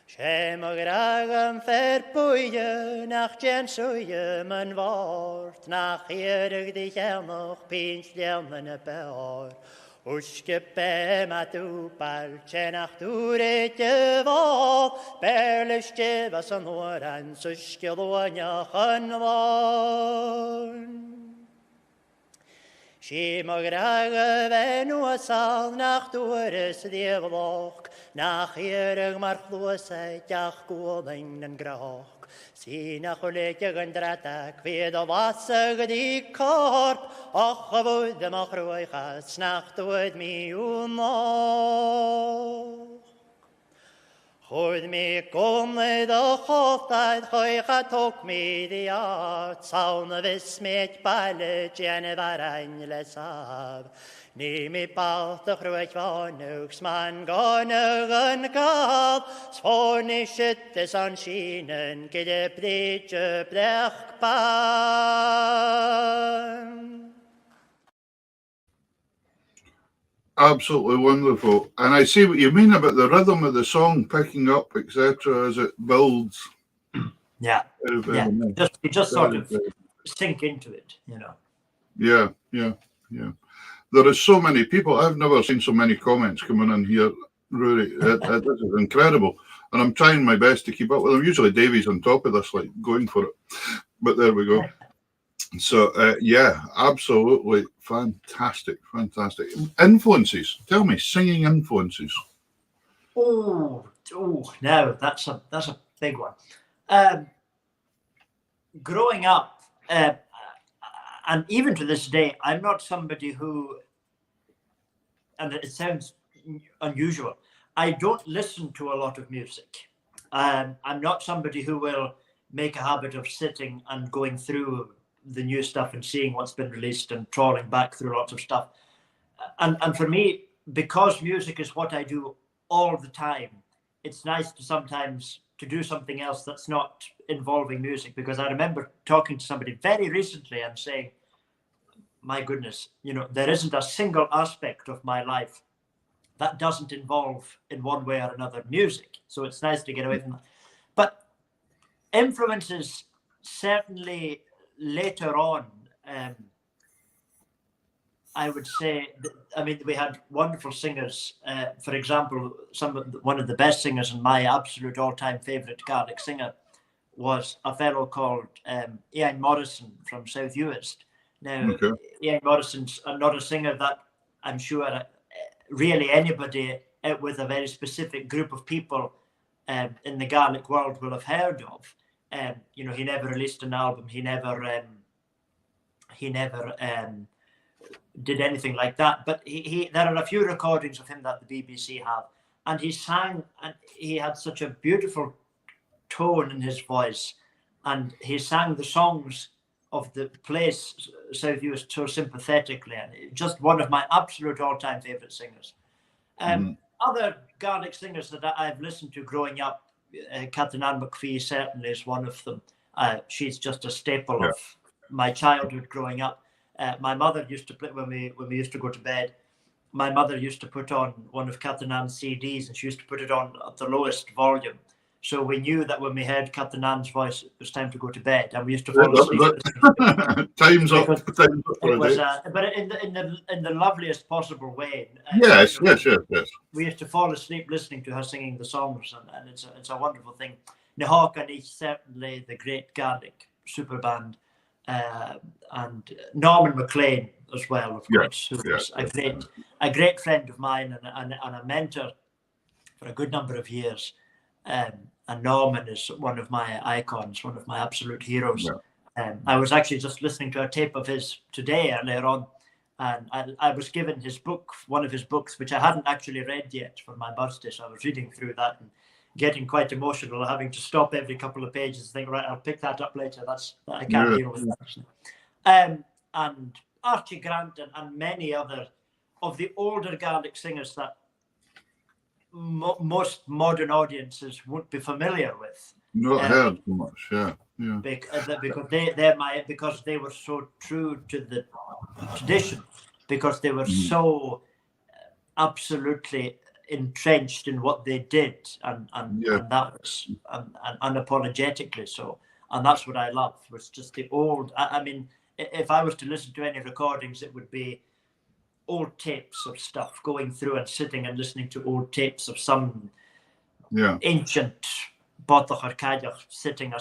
Shem og gragen verpoeie, nach jensøye, men vart, nach erig de kjernog, pinsljemmene bær. Uske bemat upal, tjenach duretje var, berlesje var som åren, suske lånjachen var. Skim og grage venn og sal, nach dores devlok, nach erig marklose, tjach gålen den grak. Sina kollegaen drattak ved å vasseg de korp, och vodde mag roiga, snacht ud mi unok. Hod mi konne da hoftad, roiga tok mi de art, saune vis met balle, tjene varangle sav. Ni mi palte groeit vanux, man gonneren gav, svårni skyttes an skinen, gede bridge blekban. Absolutely wonderful. And I see what you mean about the rhythm of the song picking up, etc., as it builds. Yeah. You just sort of sink into it, Yeah. There are so many people. I've never seen so many comments coming in here, Ruairidh. This is incredible. And I'm trying my best to keep up with them. Usually Davey's on top of this, like going for it. But there we go. So, absolutely fantastic. Influences. Tell me, singing influences. Oh, no, that's a big one. Growing up, and even to this day, I'm not somebody who and it sounds unusual, I don't listen to a lot of music. I'm not somebody who will make a habit of sitting and going through the new stuff and seeing what's been released and trawling back through lots of stuff. And for me, because music is what I do all the time, it's nice to sometimes to do something else that's not involving music, because I remember talking to somebody very recently and saying, my goodness, there isn't a single aspect of my life that doesn't involve in one way or another music. So it's nice to get away from that. But influences certainly later on, I would say, we had wonderful singers. For example, one of the best singers and my absolute all-time favourite Gaelic singer was a fellow called Ian Morrison from South Uist. Now, Ian Morrison's not a singer that I'm sure really anybody out with a very specific group of people in the Gaelic world will have heard of. He never released an album. He never did anything like that. But there are a few recordings of him that the BBC have, and he sang, and he had such a beautiful tone in his voice, and he sang the songs of the place South Uist so sympathetically, and just one of my absolute all-time favourite singers. Other Gaelic singers that I've listened to growing up, Catherine McPhee certainly is one of them. She's just a staple of my childhood growing up. My mother used to play when we used to go to bed. My mother used to put on one of Catherine Ann's CDs, and she used to put it on at the lowest volume. So we knew that when we heard Catherine Ann's voice, it was time to go to bed, and we used to fall asleep. Time's up. But in the loveliest possible way. Yes. We used to fall asleep listening to her singing the songs, and it's a wonderful thing. Nahawk is certainly the great Gaelic super band, and Norman MacLean as well, of course, who was a great friend of mine and a mentor for a good number of years. And Norman is one of my icons, one of my absolute heroes. I was actually just listening to a tape of his today earlier on, and I was given his book, one of his books, which I hadn't actually read yet for my birthday. So I was reading through that and getting quite emotional, having to stop every couple of pages and think, right, I'll pick that up later. I can't deal with that. And Archie Grant and many other of the older Gaelic singers that most modern audiences won't be familiar with. Not heard so much, because they were so true to the tradition, because they were so absolutely entrenched in what they did, and that was and unapologetically so. And that's what I love. Was just the old. If I was to listen to any recordings, it would be old tapes of stuff, going through and sitting and listening to old tapes of some ancient Botach or Cadiach singing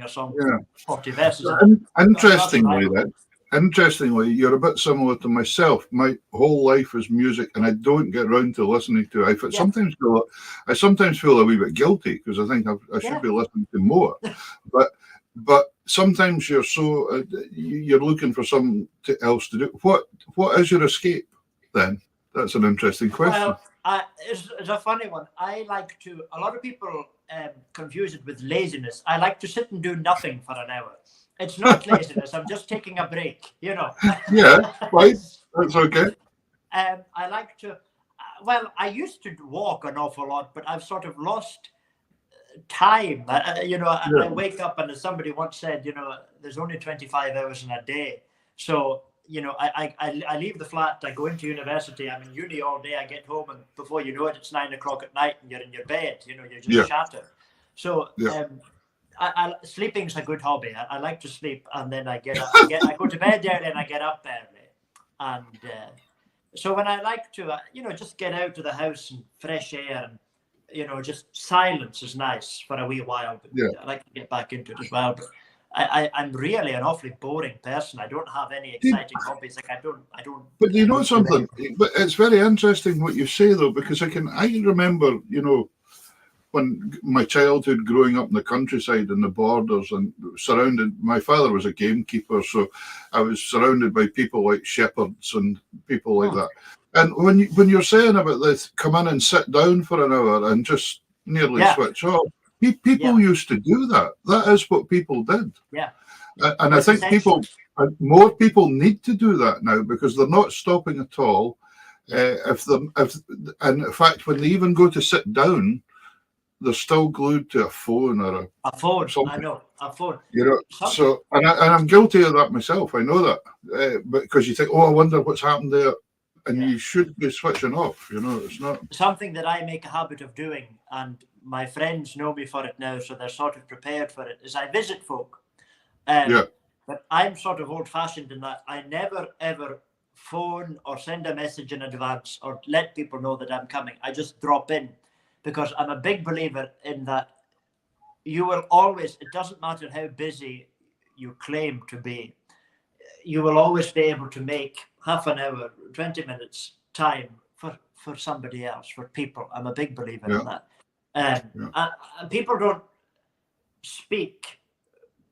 a song 40 verses. Interestingly, you're a bit similar to myself. My whole life is music, and I don't get round to listening to it. I sometimes feel a wee bit guilty, because I think I should be listening to more. But sometimes you're you're looking for something else to do. What is your escape then? That's an interesting question. Well, it's a funny one. A lot of people confuse it with laziness. I like to sit and do nothing for an hour. It's not laziness. I'm just taking a break, Yeah, right. That's okay. I like to, I used to walk an awful lot, but I've sort of lost time. I wake up, and as somebody once said, there's only 25 hours in a day. So, I leave the flat, I go into university, I'm in uni all day, I get home, and before you know it, it's 9 o'clock at night and you're in your bed, you're just shattered. So sleeping's a good hobby. I like to sleep, and then I go to bed early and I get up early. And so when I like to, just get out of the house and fresh air, and just silence is nice for a wee while. But I like to get back into it as well. But I'm really an awfully boring person. I don't have any exciting hobbies. I don't. But you know something? But it's very interesting what you say, though, because I remember, when my childhood growing up in the countryside and the borders, and surrounded. My father was a gamekeeper, so I was surrounded by people like shepherds and people like that. And when you're saying about this, come in and sit down for an hour and just nearly switch off, people used to do that. That is what people did. Yeah. And I think more people need to do that now because they're not stopping at all. And in fact, when they even go to sit down, they're still glued to a phone or a phone. Something. I know, a phone. You know, so and I'm guilty of that myself. I know that because you think, oh, I wonder what's happened there, and you should be switching off. You know, it's not something that I make a habit of doing, and my friends know me for it now, so they're sort of prepared for it. Is I visit folk. But I'm sort of old-fashioned in that I never ever phone or send a message in advance or let people know that I'm coming. I just drop in because I'm a big believer in that you will always, it doesn't matter how busy you claim to be, you will always be able to make half an hour, 20 minutes time for somebody else, for people. I'm a big believer in that. And people don't speak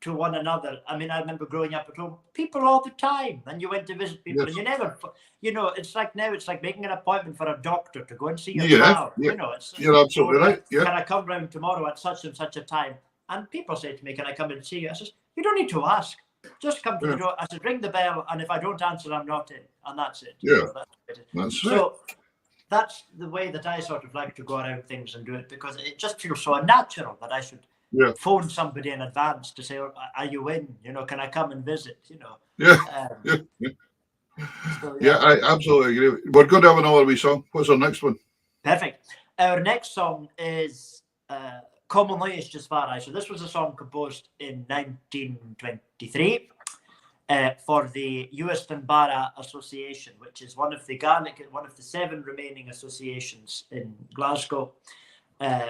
to one another. I mean, I remember growing up at home, people all the time. And you went to visit people and you never, you know, it's like now, it's like making an appointment for a doctor to go and see your child. You know, you're absolutely right. Can I come round tomorrow at such and such a time? And people say to me, can I come in and see you? I says, you don't need to ask. Just come to the door. I said, ring the bell. And if I don't answer, I'm not in. And that's it. So that's the way that I sort of like to go around things and do it because it just feels so unnatural that I should phone somebody in advance to say, oh, are you in? You know, can I come and visit? You know. I absolutely agree. We're going to have another wee song. What's our next one? Perfect. Our next song is Commonly Is Just Varai. So this was a song composed in 1923 for the Uiston Bara Association, which is one of the Gaelic, one of the 7 remaining associations in Glasgow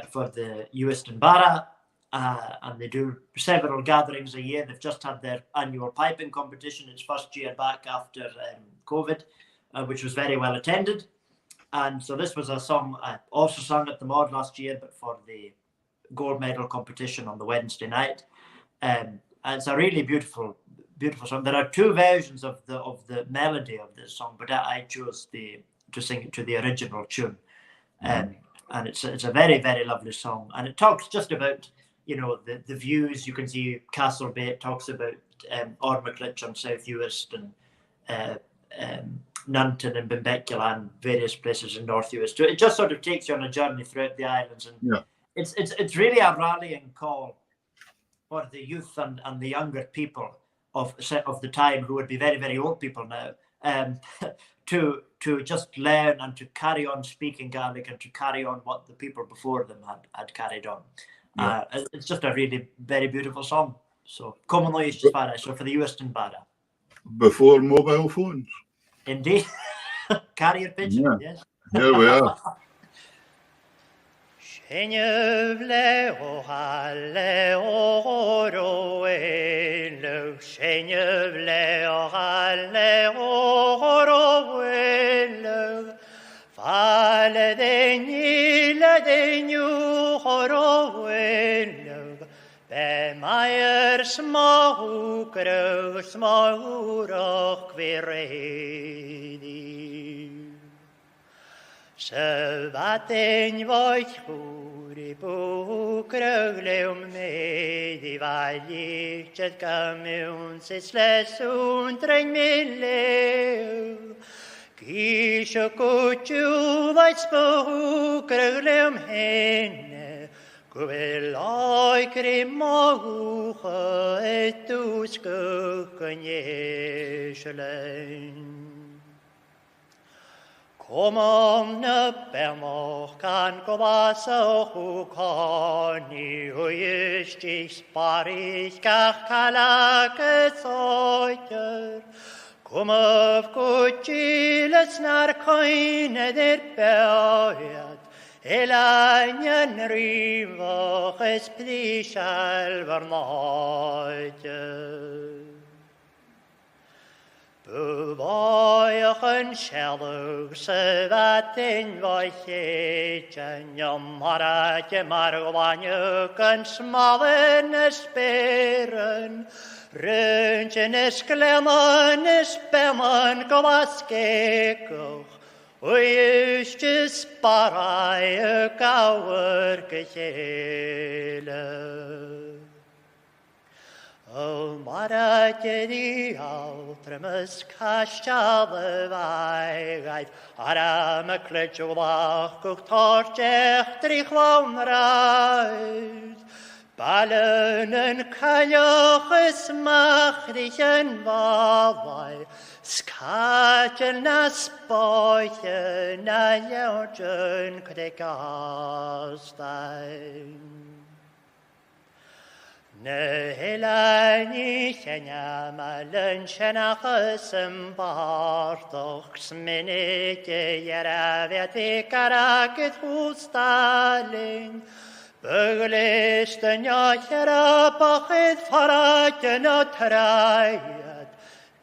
for the Uiston Bara. And they do several gatherings a year. They've just had their annual piping competition. It's first year back after COVID, which was very well attended. And so this was a song I also sung at the Mod last year, but for the gold medal competition on the Wednesday night. And it's a really beautiful song. There are 2 versions of the melody of this song, but I chose to sing it to the original tune. And it's a very, very lovely song. And it talks just about, you know, the views. You can see Castle Bay. It talks about Ormaclitch on South Uist and Nunton and Benbecula and various places in North Uist. So it just sort of takes you on a journey throughout the islands. And it's really a rallying call for the youth and the younger people of the time, who would be very, very old people now, to just learn and to carry on speaking Gaelic and to carry on what the people before them had carried on. It's just a really very beautiful song. So Commonly Is Just Varai. So for the Uiston Bara. Before mobile phones. Indeed. Carrier pigeon, yes. Here we are. Shenyevle o halle o roelo, shenyevle o halle o roelo, fale denyu roelo, be maier smahu roch viredi. Sylvaden foeth chwri bwgryglew medi faliched gymwn sysleswn drein milew. Gisio gwtw faeth bwgryglew henne, gweloi grimawch edws gygyn iesiolen. Kom om bemoch kan gobasach u kani huyistis paris gach kalak soiter. Kom of kuchiles nar koine der beoiat, elanyan rivoch es plishal vernoiter. Bewaich yn sielw sydd yn foethig yn ymharad y marwaniwg yn smalen ysberen, rynch yn ysglemon ysbeman gofasgegwch, Oeistes barai y gawer gechele. O mara gedi altremus castal y faigaidd, ara my cledwlach gwch torchech drich lawn raid. Balen yn caelioch ysmach ddich yn faddau, scaden na spoichen na iawn cdegastain. Nehelaini chenya malen chenach ysym bardoch sminig yerafiad fi garagyd hwstaling. Byglis dyn iachera bachyd ffarag yn o traiad.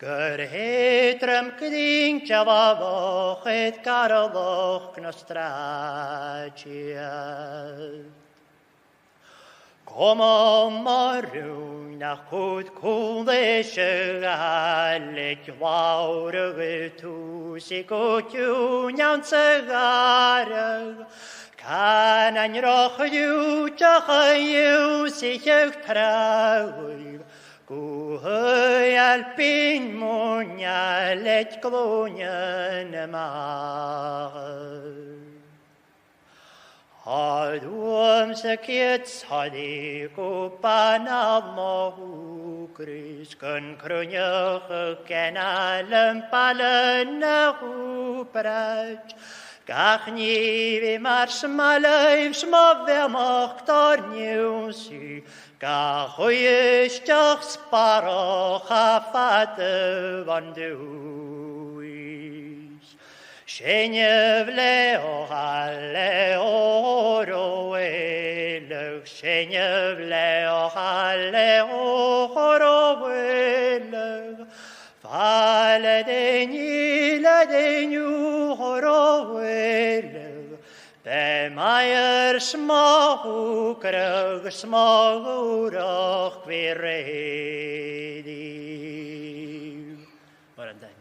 Gyrhydrym gydyn jafafochyd garoloch nostragiad. Como marw na chwyd cwleis y gaelig lawr y tŵs I gwtiwn iawn sygarag. Can anroch yw jach yw sy'ch yw'ch trawyd. Gwhy alpyn mwnia led glonian y mar. Adwam sy kids hadi gwban al mohwgris gyn crwniach y genal yn balen y hwbraj. Gach ni fi mar smalaiv smofel moch dorniwsi. Gach wyystach sbaroch a fadw van dwys. Sienyfle o halle o rowelwch. Sienyfle o halle o rowelwch. Faledeni ladeniu horowelwch. Be mae'r smawgrwg smawrwch gwiredig. Well done.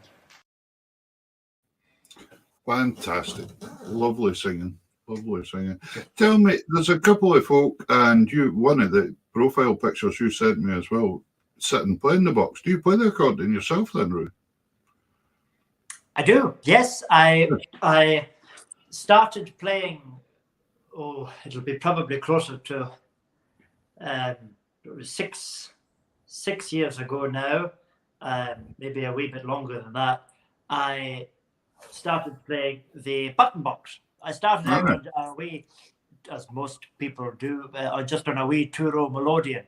Fantastic. Lovely singing. Lovely singing. Tell me, there's a couple of folk, and you, one of the profile pictures you sent me as well, sitting playing the box. Do you play the accordion yourself then, Roo? I do, yes. I started playing, it'll be probably closer to 6 years ago now, maybe a wee bit longer than that. I started playing the button box. I started out on a wee, as most people do, just on a wee two-row melodeon.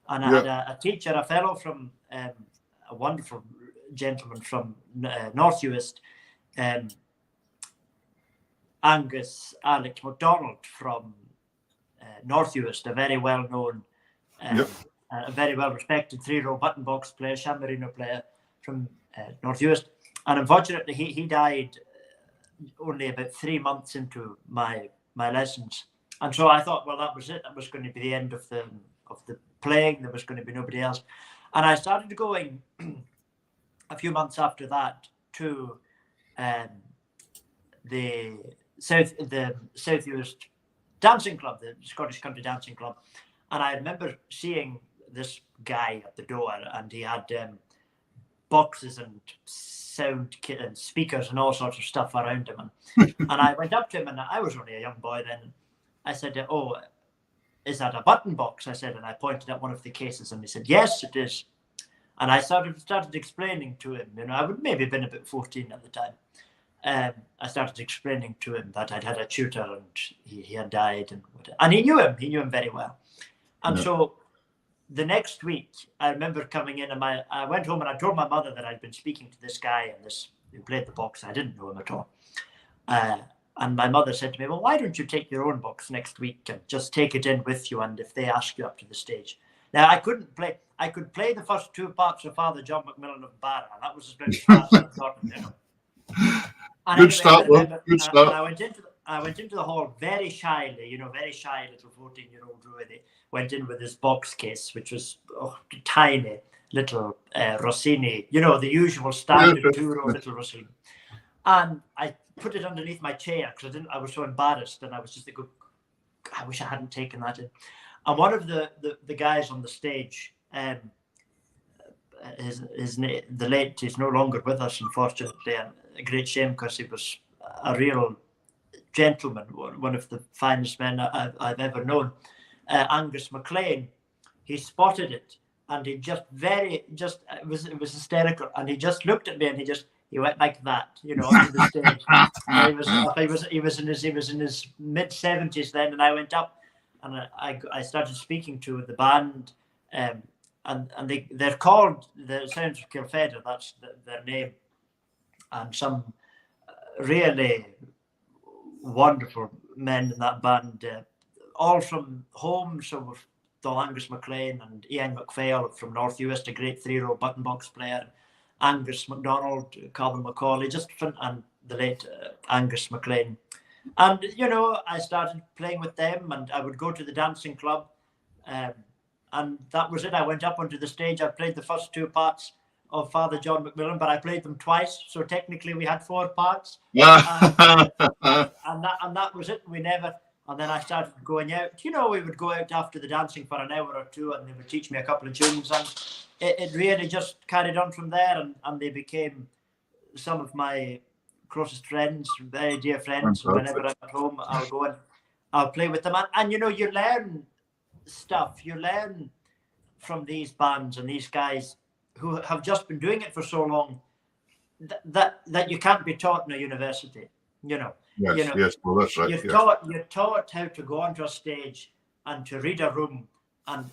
And I had a teacher, a fellow from, a wonderful gentleman from North Uist, Angus Alex MacDonald from North Uist, a very well-known, a very well-respected three-row button box player, Shammarino player from North Uist. And unfortunately, he died only about 3 months into my lessons. And so I thought, well, that was it. That was going to be the end of the playing. There was going to be nobody else. And I started going a few months after that to the South Uist Dancing Club, the Scottish Country Dancing Club. And I remember seeing this guy at the door, and he had boxes and sound kit and speakers and all sorts of stuff around him. And I went up to him, and I was only a young boy then. I said, "Oh, is that a button box?" I said, and I pointed at one of the cases, and he said, "Yes, it is." And I started explaining to him, you know, I would maybe have been about 14 at the time. I started explaining to him that I'd had a tutor and he had died, and he knew him very well. And so the next week, I remember coming in, and I went home and I told my mother that I'd been speaking to this guy and who played the box. I didn't know him at all. And my mother said to me, "Well, why don't you take your own box next week and just take it in with you, and if they ask you up to the stage." Now, I could play the first two parts of Father John Macmillan of Barra. That was as good as fast as I thought, you know. And Good start, Will. Good start. I went into the hall very shyly, you know, very shy little 14-year-old Ruairidh. Went in with his box case, which was tiny little Rossini, you know, the usual standard two-row little Rossini. And I put it underneath my chair because I was so embarrassed, and I was just thinking, I wish I hadn't taken that in. And one of the guys on the stage, the late, he's no longer with us, unfortunately, and a great shame because he was a real gentleman, one of the finest men I've ever known. Angus MacLean, he spotted it, and he it was hysterical, and he just looked at me, and he went like that, onto the stage. He was in his mid-70s then, and I went up, and I started speaking to the band, and they're called the Sounds of Kilfedder. That's their name, and some really wonderful men in that band, all from home. So with Angus MacLean and Ian MacPhail from North US, a great 3-row button box player, Angus MacDonald, Calvin Macaulay, and the late Angus MacLean. And, I started playing with them, and I would go to the dancing club. And that was it. I went up onto the stage. I played the first 2 parts of Father John Macmillan, but I played them twice. So technically we had 4 parts. and that was it. And then I started going out. We would go out after the dancing for an hour or 2, and they would teach me a couple of tunes. And it really just carried on from there, and they became some of my closest friends, very dear friends. Whenever I'm at home, I'll go and I'll play with them. And you learn stuff. You learn from these bands and these guys who have just been doing it for so long that you can't be taught in a university. Yes, well, that's right. You're taught how to go onto a stage and to read a room and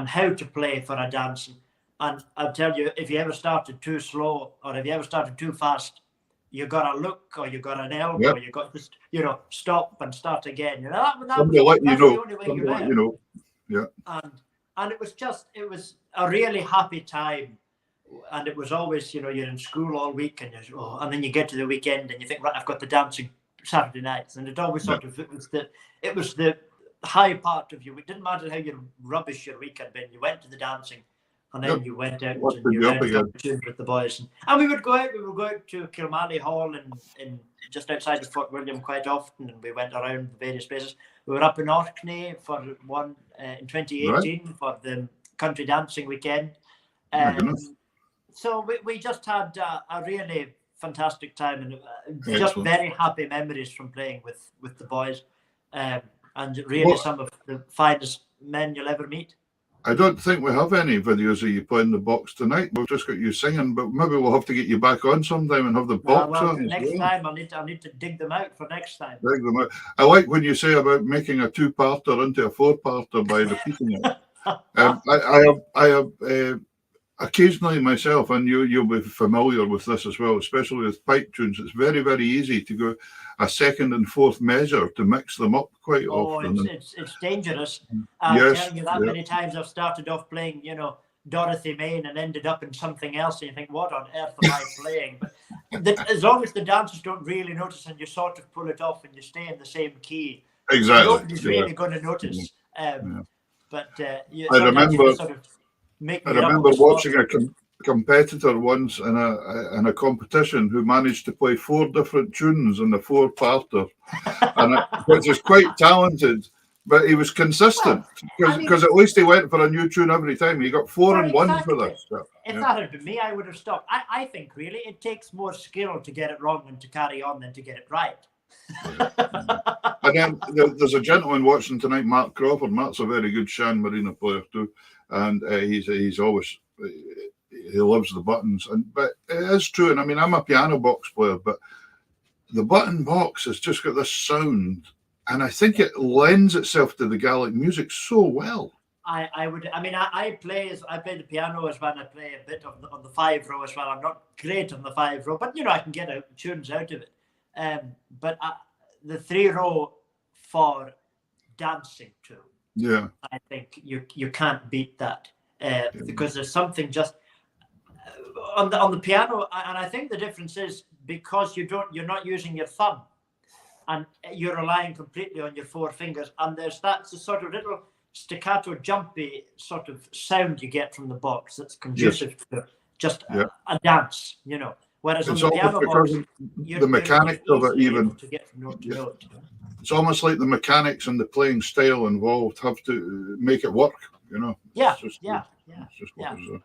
how to play for a dance. And I'll tell you, if you ever started too slow or if you ever started too fast, you got a look or you got an elbow, or you got just, stop and start again. Somebody let you know. Yeah. And it was a really happy time. And it was always, you're in school all week, and then you get to the weekend and you think, right, I've got the dancing Saturday nights, and it always it was the high part of you. It didn't matter how rubbish your week had been. You went to the dancing, and then you went out and you went with the boys, and we would go out. We would go out to Kilmally Hall in just outside of Fort William quite often, and we went around various places. We were up in Orkney for one in 2018 for the country dancing weekend. So we just had a really fantastic time, and just very happy memories from playing with the boys, and really some of the finest men you'll ever meet. I don't think we have any videos of you playing the box tonight. We've just got you singing, but maybe we'll have to get you back on sometime and have the box on. Next time I'll need to dig them out for next time. Dig them out. I like when you say about making a 2-parter into a 4-parter by repeating it. I have occasionally myself, and you'll be familiar with this as well, especially with pipe tunes. It's very, very easy to go a 2nd and 4th measure to mix them up quite often. It's dangerous. I'm telling you that many times I've started off playing, Dorothy Main and ended up in something else, and you think, what on earth am I playing? But as long as the dancers don't really notice and you sort of pull it off and you stay in the same key, nobody's really going to notice. But I remember watching a competitor once in a competition who managed to play 4 different tunes in the 4-parter, which is quite talented. But he was consistent because at least he went for a new tune every time. He got 4 and 1 for this. If that had been me, I would have stopped. I think really it takes more skill to get it wrong and to carry on than to get it right. And then there's a gentleman watching tonight, Mark Crawford. Mark's a very good Shan Marina player too, and he's always he loves the buttons. But it is true, and I mean I'm a piano box player, but the button box has just got this sound, and I think it lends itself to the Gaelic music so well. I play the piano as well. I play a bit on the 5-row as well. I'm not great on the 5-row, but I can get tunes out of it. But the 3-row for dancing too. I think you can't beat that because there's something just on the piano, and I think the difference is because you're not using your thumb, and you're relying completely on your 4 fingers, and that's a sort of little staccato, jumpy sort of sound you get from the box that's conducive to just a dance, Whereas on It's the almost piano because box, the mechanics of it easily even. able to get from note to note. It's almost like the mechanics and the playing style involved have to make it work, you know. Yeah, It's just, yeah, it's just yeah. what it is.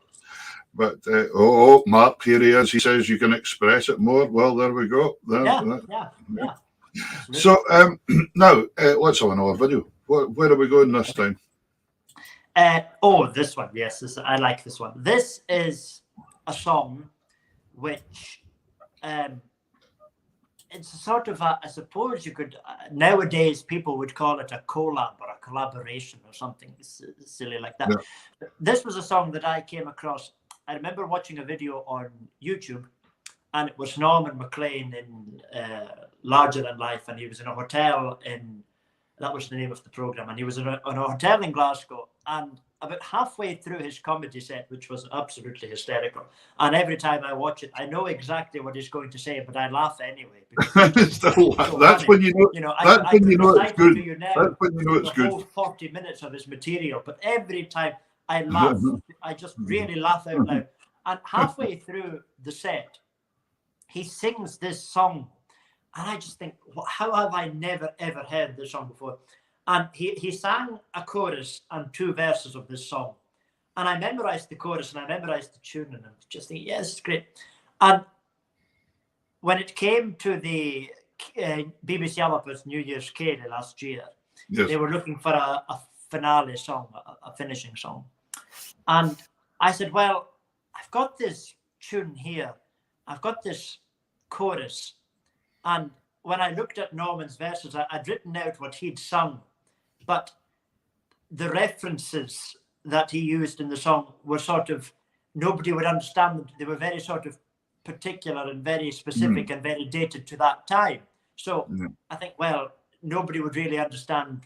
But Mark, here he is. He says you can express it more. Well, there we go. Yeah. So now let's have another video. Where are we going this time? This one. Yes, I like this one. This is a song which it's a sort of I suppose you could nowadays people would call it a collab or a collaboration or something silly like that. Yeah. This was a song that I came across. I remember watching a video on YouTube, and it was Norman MacLean in Larger Than Life, and he was in a hotel that was the name of the program, and he was in a hotel in Glasgow, and about halfway through his comedy set, which was absolutely hysterical, and every time I watch it, I know exactly what he's going to say, but I laugh anyway. That's when you know. That's when you know it's good. That's when you know it's good. The whole 40 minutes of his material, but every time I laugh, I just really laugh out loud. And halfway through the set, he sings this song, and I just think, how have I never ever heard this song before? And he sang a chorus and 2 verses of this song. And I memorized the chorus and I memorized the tune, and I'm just thinking, yes, it's great. And when it came to the BBC Alap's New Year's Céile last year, they were looking for a finale song, a finishing song. And I said, well, I've got this tune here. I've got this chorus. And when I looked at Norman's verses, I'd written out what he'd sung, but the references that he used in the song were sort of, nobody would understand them. They were very sort of particular and very specific and very dated to that time. So I think, well, nobody would really understand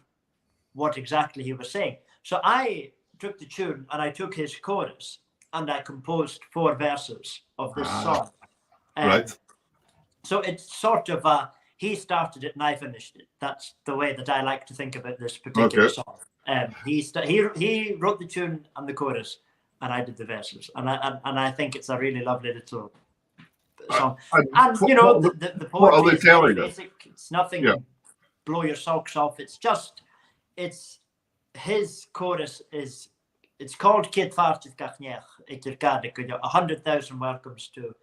what exactly he was saying. So I took the tune and I took his chorus and I composed 4 verses of this song. Right. So it's sort of he started it and I finished it. That's the way that I like to think about this particular song. He wrote the tune and the chorus, and I did the verses. And I think it's a really lovely little song. And you know, the poetry is very basic. It's nothing blow your socks off. It's just his chorus is. It's called Kid Fartith Gachniach, Gaelic. 100,000 welcomes to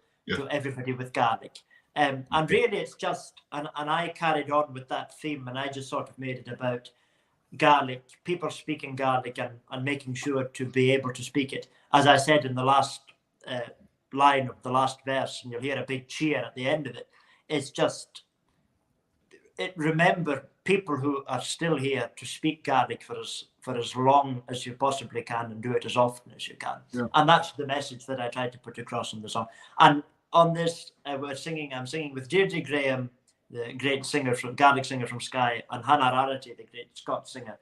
everybody with Gaelic. And really it's just, and I carried on with that theme, and I just sort of made it about Gaelic, people speaking Gaelic and making sure to be able to speak it. As I said in the last line of the last verse, and you'll hear a big cheer at the end of it, it's just, remember people who are still here to speak Gaelic for as long as you possibly can, and do it as often as you can. Yeah. And that's the message that I tried to put across in the song. And on this, I'm singing with Ruairidh Gray, the great singer Gaelic singer from Skye, and Hannah Rarity, the great Scots singer.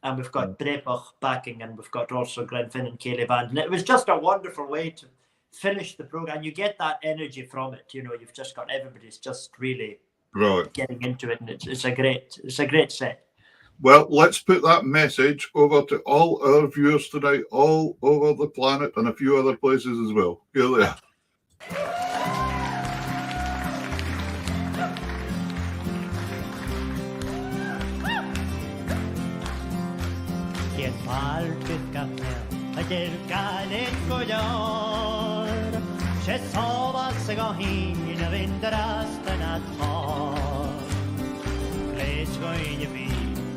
And we've got Drepach backing, and we've got also Glenfinnan Céile Band. And it was just a wonderful way to finish the program. You get that energy from it. You know, you've just got everybody's just really getting into it, and it's a great set. Well, let's put that message over to all our viewers tonight, all over the planet, and a few other places as well. Here they are. Falkirk Gaelic goiar, she sova sig a hin a vinterastan at ha. Leis goin vi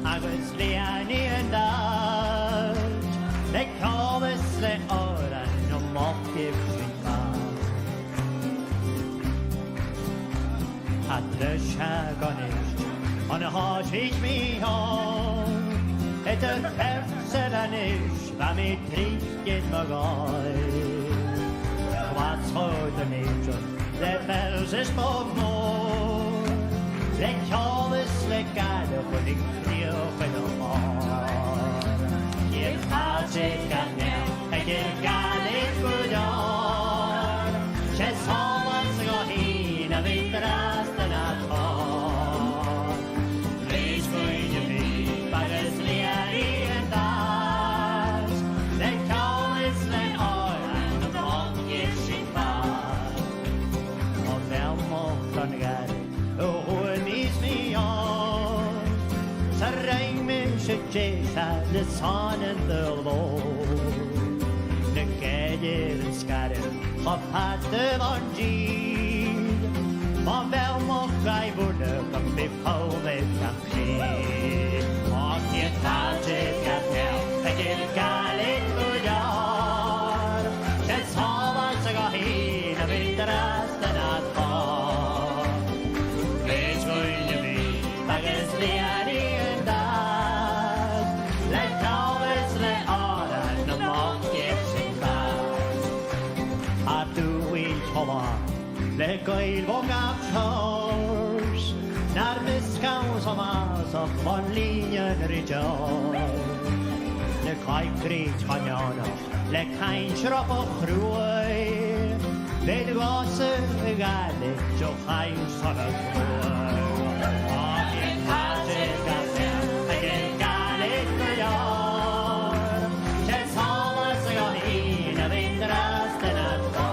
agus leani and out, le coves le ora no mock At the shagonish on a harsh me home. Et a ferselanish va me tricket magai. What's for the nature? The bells is both more. The callous le gada for the clear for the more. Give hearts it got now, I give Gaelic good on. She's always got in a bit last and at all. Please going to be by the Wisha the sun and the low. The Gaelic and Scottish have had the one G. Van wel mocht wij worden, kan befouwen met café. Mag je taartje kapel, ik heb Gaelic voor jaar. Het zal wat ze gaan heen, en weet de rest en het gaat. Wees goeie je mee, maar is leer en dat. Let trouwens, let aan, dan mag je zich baat. Had doe iets gewoon. Le gael våg av tors, när viskans som av från linjen rydjar. Le kaj grit kanjana, le kain shrop och kroi. Le du gase galet, jo kain såna kroi. Och i kasse gasse, jag galet kroi. Det samma så jag hinner vindrasten att gå.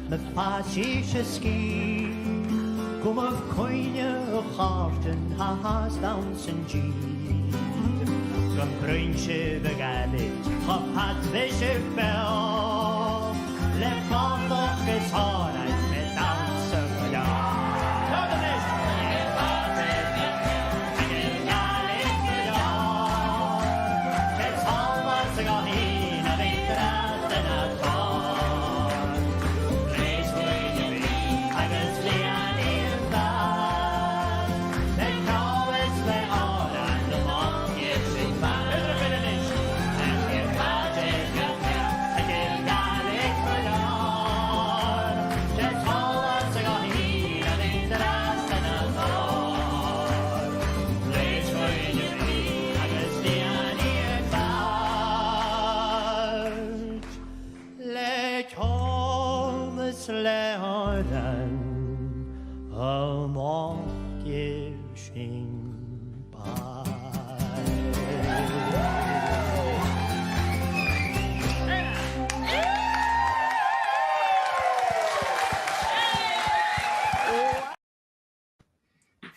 Met paasje ski, kom op koinje op harten, haas dansen G. Kom bruintje begalit, op het wisje bel. Let van nog eens hard met dansen ja.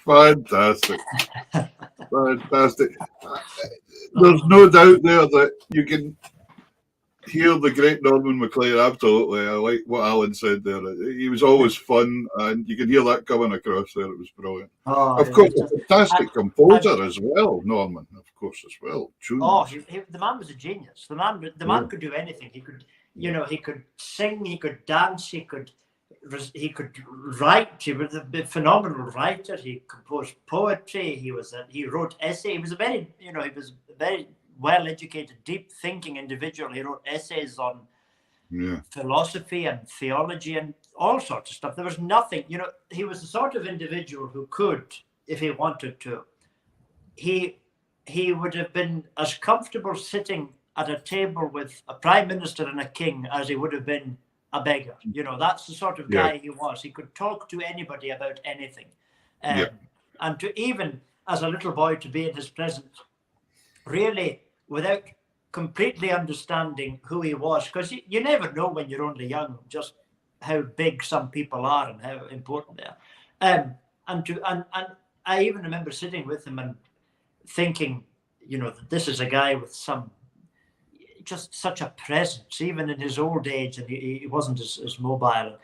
Fantastic. Fantastic. There's no doubt there that you can hear the great Norman MacLear. Absolutely. I like what Alan said there. He was always fun, and you can hear that coming across there. It was brilliant. Oh, of course, a fantastic composer as well, Norman, of course, as well. Tunes. Oh, the man was a genius. The man could do anything. He could, he could sing, he could dance, he could write. He was a phenomenal writer. He composed poetry. He wrote essays. He was a very well-educated, deep-thinking individual. He wrote essays on philosophy and theology and all sorts of stuff. There was nothing, he was the sort of individual who could, if he wanted to, he would have been as comfortable sitting at a table with a prime minister and a king as he would have been a beggar. That's the sort of guy he was. He could talk to anybody about anything. And to even, as a little boy, to be in his presence, really, without completely understanding who he was, because you never know when you're only young just how big some people are and how important they are. And I even remember sitting with him and thinking, that this is a guy with just such a presence, even in his old age, and he wasn't as mobile,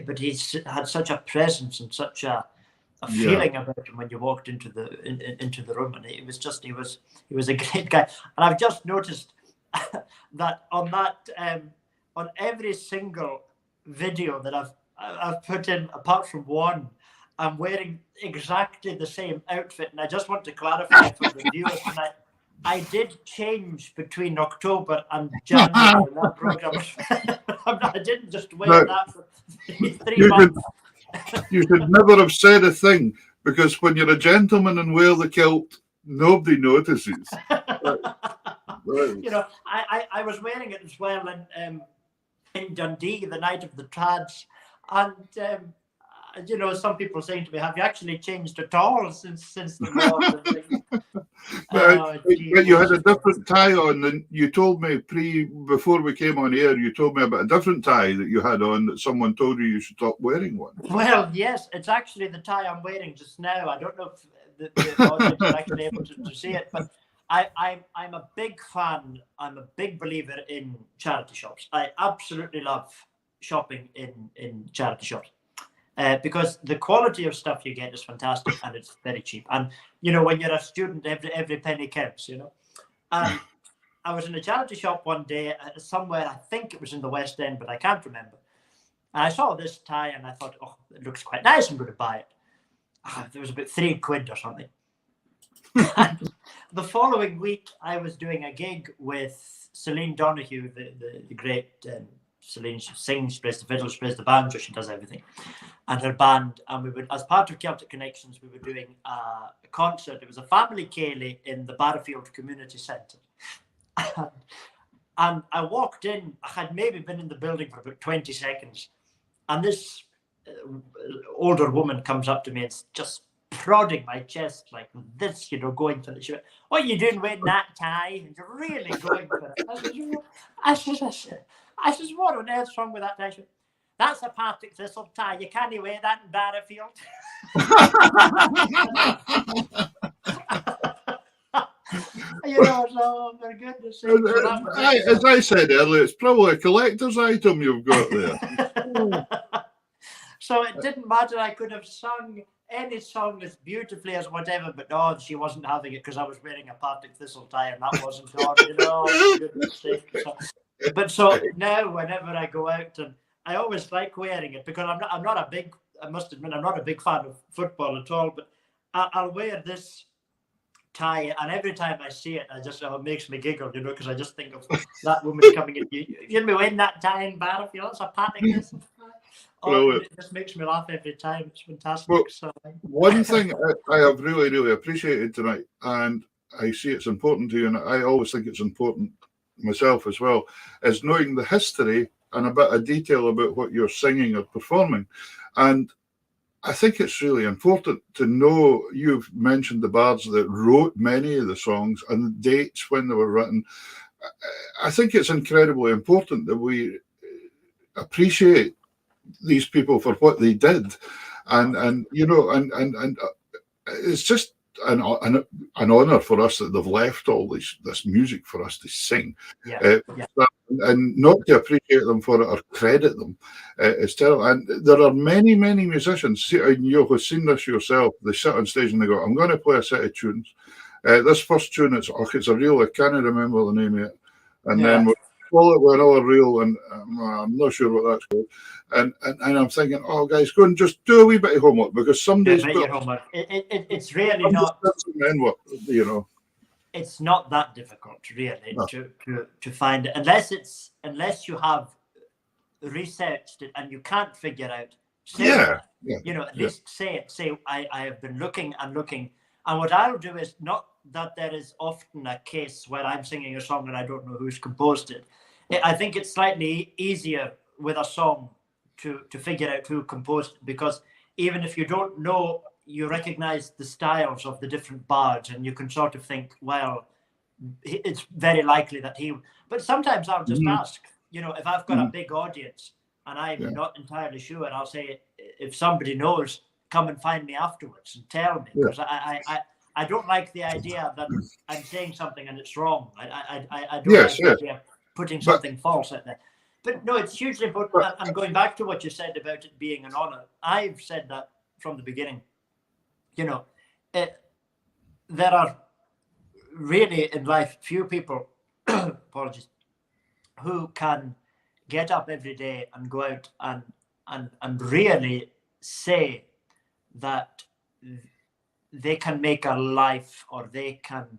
but he had such a presence and such a feeling about him when you walked into the room, and he was a great guy. And I've just noticed that on every single video that I've put in, apart from one, I'm wearing exactly the same outfit, and I just want to clarify for the viewers tonight. I did change between October and January in that program. I didn't just wear that for 3 months. You should never have said a thing, because when you're a gentleman and wear the kilt, nobody notices. I was wearing it as well in Dundee the night of the Trads, and you know, some people saying to me, "Have you actually changed at all since the war?" But you had a different tie on than you told me before we came on air. You told me about a different tie that you had on that someone told you should stop wearing one. Well, yes, it's actually the tie I'm wearing just now. I don't know if the audience are actually able to see it, but I'm a big fan. I'm a big believer in charity shops. I absolutely love shopping in charity shops. Because the quality of stuff you get is fantastic and it's very cheap. And, you know, when you're a student, every penny counts, you know. And I was in a charity shop one day somewhere, I think it was in the West End, but I can't remember. And I saw this tie and I thought, oh, it looks quite nice. I'm going to buy it. There was about £3 or something. And the following week, I was doing a gig with Celine Donahue, the great Celine. She sings, she plays the fiddle, she plays the banjo, she does everything. And her band, and we would, as part of Celtic Connections, we were doing a concert. It was a family ceilidh in the Barrafield Community Centre. And I walked in, I had maybe been in the building for about 20 seconds. And this older woman comes up to me and just prodding my chest like this, you know, going for the show. What are you doing wearing that tie? And you're really going for it. I says, what on earth's wrong with that tie? That's a Partick Thistle tie. You can't wear that in Barrafield. You know, so for goodness sake. As I said earlier, it's probably a collector's item you've got there. So it didn't matter. I could have sung any song as beautifully as whatever, but no, she wasn't having it because I was wearing a Partick Thistle tie and that wasn't on, you know, for goodness sake. So now whenever I go out, and I always like wearing it because I must admit, I'm not a big fan of football at all, but I'll wear this tie, and every time I see it, it makes me giggle, you know, because I just think of that woman coming in. You'll be wearing that tie in Barrafield. That's a Partick Thistle tie. Oh, it just makes me laugh every time. It's fantastic. Well, one thing I have really, really appreciated tonight, and I see it's important to you, and I always think it's important myself as well, is knowing the history and a bit of detail about what you're singing or performing. And I think it's really important to know, you've mentioned the bards that wrote many of the songs and the dates when they were written. I think it's incredibly important that we appreciate these people for what they did, and you know, and it's just an honor for us that they've left all this music for us to sing. And not to appreciate them for it or credit them, it's terrible. And there are many musicians, and you've seen this yourself, they sit on stage and they go, I'm going to play a set of tunes. This first tune, it's a reel, I can't remember the name of it, and then we'll follow it with another reel, and I'm not sure what that's called. And I'm thinking, oh, guys, go and just do a wee bit of homework, because somebody's your homework. It's really not. You know, it's not that difficult, really, to find it, unless you have researched it and you can't figure out. You know, at least say it. Say I have been looking and looking, and what I'll do is, not that there is often a case where I'm singing a song and I don't know who's composed it. I think it's slightly easier with a song to figure out who composed it, because even if you don't know, you recognize the styles of the different bards, and you can sort of think, well, it's very likely that he. But sometimes I'll just ask, you know, if I've got a big audience and I'm not entirely sure, I'll say, if somebody knows, come and find me afterwards and tell me, because I don't like the idea that I'm saying something and it's wrong. I don't like the idea of putting something false out there. But no, it's hugely important. And going back to what you said about it being an honor, I've said that from the beginning. You know, there are really in life few people, apologies, who can get up every day and go out and really say that they can make a life, or they can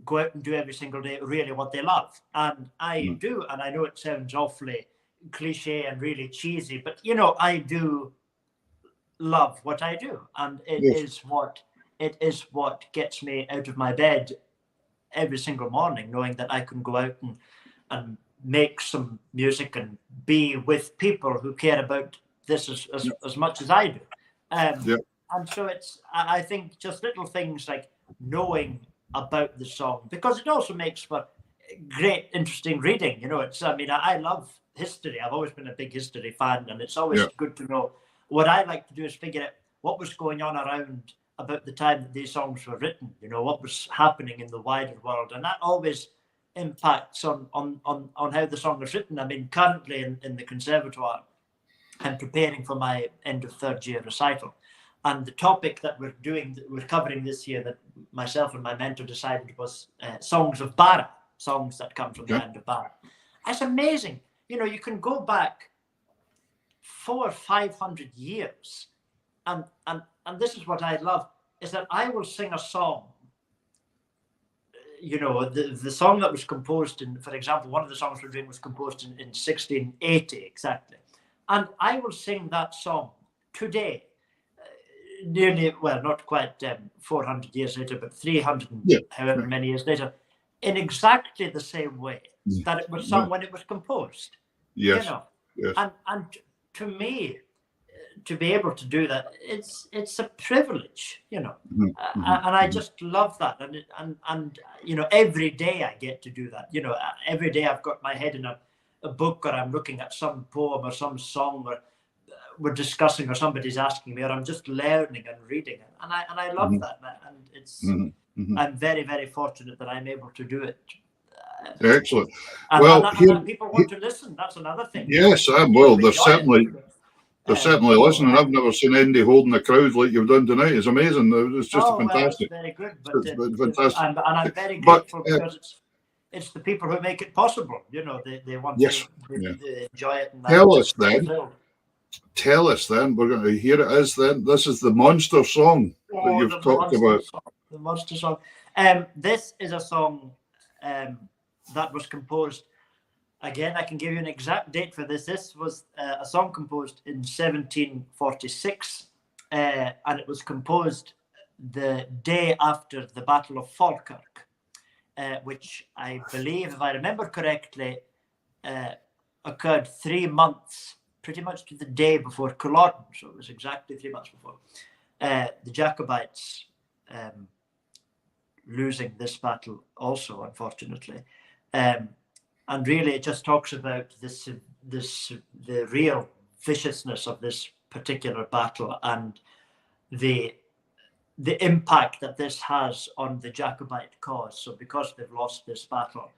go out and do every single day really what they love. And I do, and I know it sounds awfully cliche and really cheesy, but you know, I do love what I do, and it is what gets me out of my bed every single morning, knowing that I can go out and make some music and be with people who care about this as much as I do. Yeah. And so I think just little things like knowing about the song, because it also makes for great, interesting reading. I love history. I've always been a big history fan, and it's always good to know. What I like to do is figure out what was going on around about the time that these songs were written, what was happening in the wider world. And that always impacts on how the song was written. I mean, currently in the Conservatoire, I'm preparing for my end of third year recital. And the topic that we're covering this year, that myself and my mentor decided, was songs of Bara, songs that come from the land of Bara. It's amazing. You can go back 400 or 500 years. And this is what I love, is that I will sing a song. The song that was composed for example, one of the songs we're doing was composed in 1680 exactly. And I will sing that song today, nearly, well, not quite 400 years later, but 300 however many years later, in exactly the same way that it was sung when it was composed. Yes. And to me, to be able to do that, it's a privilege, and I just love that. And every day I get to do that. Every day I've got my head in a book, or I'm looking at some poem or some song, or we're discussing, or somebody's asking me, or I'm just learning and reading, and I love that. And it's I'm very, very fortunate that I'm able to do it. Excellent. And people want to listen. That's another thing. Yes, they're certainly listening. I've never seen Andy holding a crowd like you've done tonight. It's amazing. It's just fantastic. Well, it's very good. It's fantastic. And I'm very grateful, because it's the people who make it possible. They want to enjoy it. And Tell us then. We're going to hear it as then. This is the monster song that you've talked about. The monster song. This is a song that was composed. Again, I can give you an exact date for this. This was a song composed in 1746, and it was composed the day after the Battle of Falkirk, which I believe, if I remember correctly, occurred 3 months, pretty much to the day before Culloden. So it was exactly 3 months before. The Jacobites losing this battle also, unfortunately. And really, it just talks about the real viciousness of this particular battle, and the impact that this has on the Jacobite cause. So because they've lost this battle,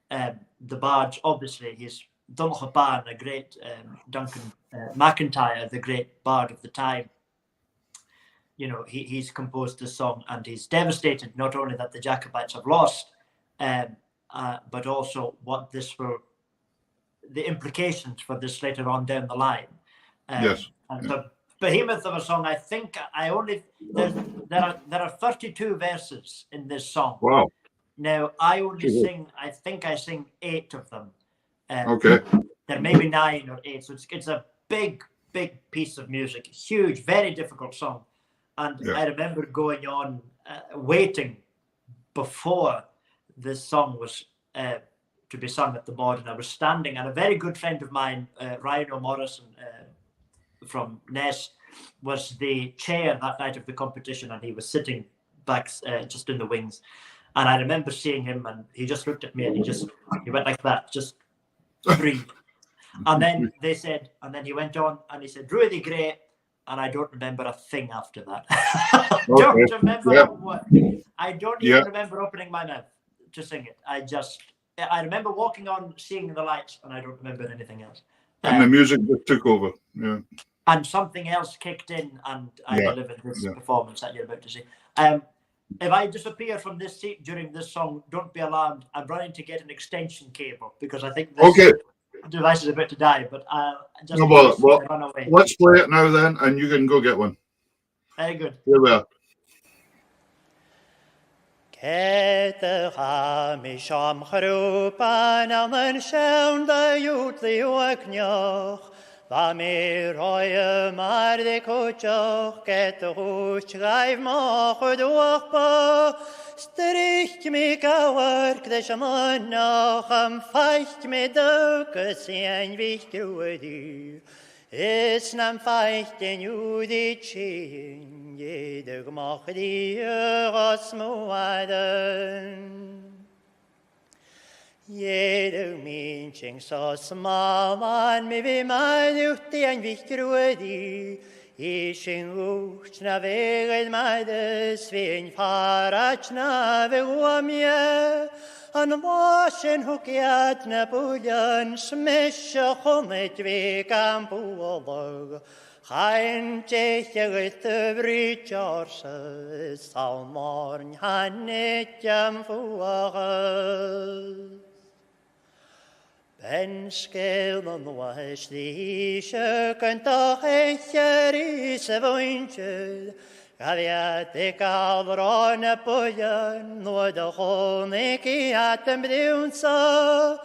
the bards, obviously, he's Donncha Ban, a great Duncan MacIntyre, the great bard of the time. He's composed this song, and he's devastated not only that the Jacobites have lost, but also what the implications for this later on down the line. Yes. And the behemoth of a song, I think there are 32 verses in this song. Wow. Now, I sing 8 of them. Okay. There may be 9 or 8, so it's a big piece of music, huge, very difficult song. And I remember going on, waiting before this song was to be sung at the board, and I was standing, and a very good friend of mine, Ryan O'Morrison from Ness, was the chair that night of the competition, and he was sitting back just in the wings. And I remember seeing him, and he just looked at me, and he went like that, just breathe. And then he went on, and he said, "Ruairidh Gray," and I don't remember a thing after that. Don't remember a word. I don't even remember opening my mouth to sing it. I remember walking on, seeing the lights, and I don't remember anything else. And the music just took over. Yeah. And something else kicked in, and I delivered this performance that you're about to see. If I disappear from this seat during this song, don't be alarmed. I'm running to get an extension cable, because I think this device is about to die. But just run away. Let's play it now then, and you can go get one. Very good. Here we are. Kete mi sham chrupan an an schaun da jut li waknjoch, va mi roye mar de kuchoch, kete huch gaiv moch udoch ba, strich mi kawark de shamanach, am feich mi döke sien wich gruedi. Is nam feichten judi chin, jeder mach die Rasmuaden. Jeder Mensching så smaman mi vi man uti en vikruedi. Ishin uchna vegel made svin farachna vegomje. An washen hukiatna puljan smesha chomet vekan puolog. Chain teichagit brytjarse salmorn hannetjam fuaga. Ben skelen was die kent echer is vointje. Gaviat ik alron pullen no de honik atem briunsa.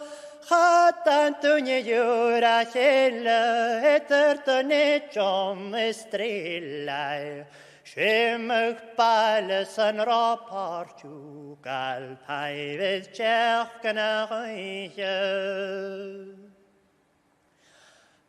Gaat Antonio jura chelle etertonechom estrella. Schimig palace an rapartu gal paivet cherkana reiche.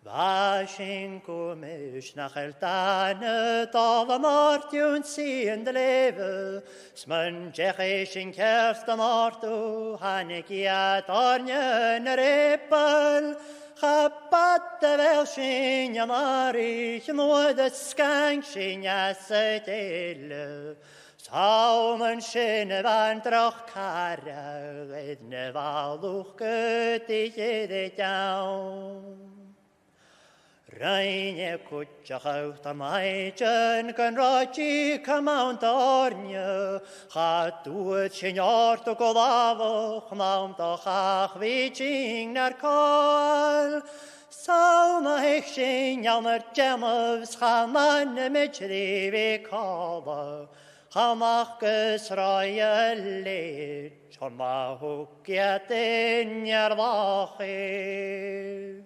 Vashin komisch nach eltane tava martjun siende leve. Smun tjechishin kersten artu hanikiat arnjen repel. Chapatte velshin jamarich noede skankshin jasetele. Saumen shinne vantrach karre edne valuch göttig edet jaun. Reine kutjach out am eichen kan rachi kamount arnje. Gaat doet sin jart og godavoch mount och ach viching nar kal. Sauna hech sin jammer jammovs chaman mit rivi kala. Chamachus roye lit chon ma hukjet in jarvachi.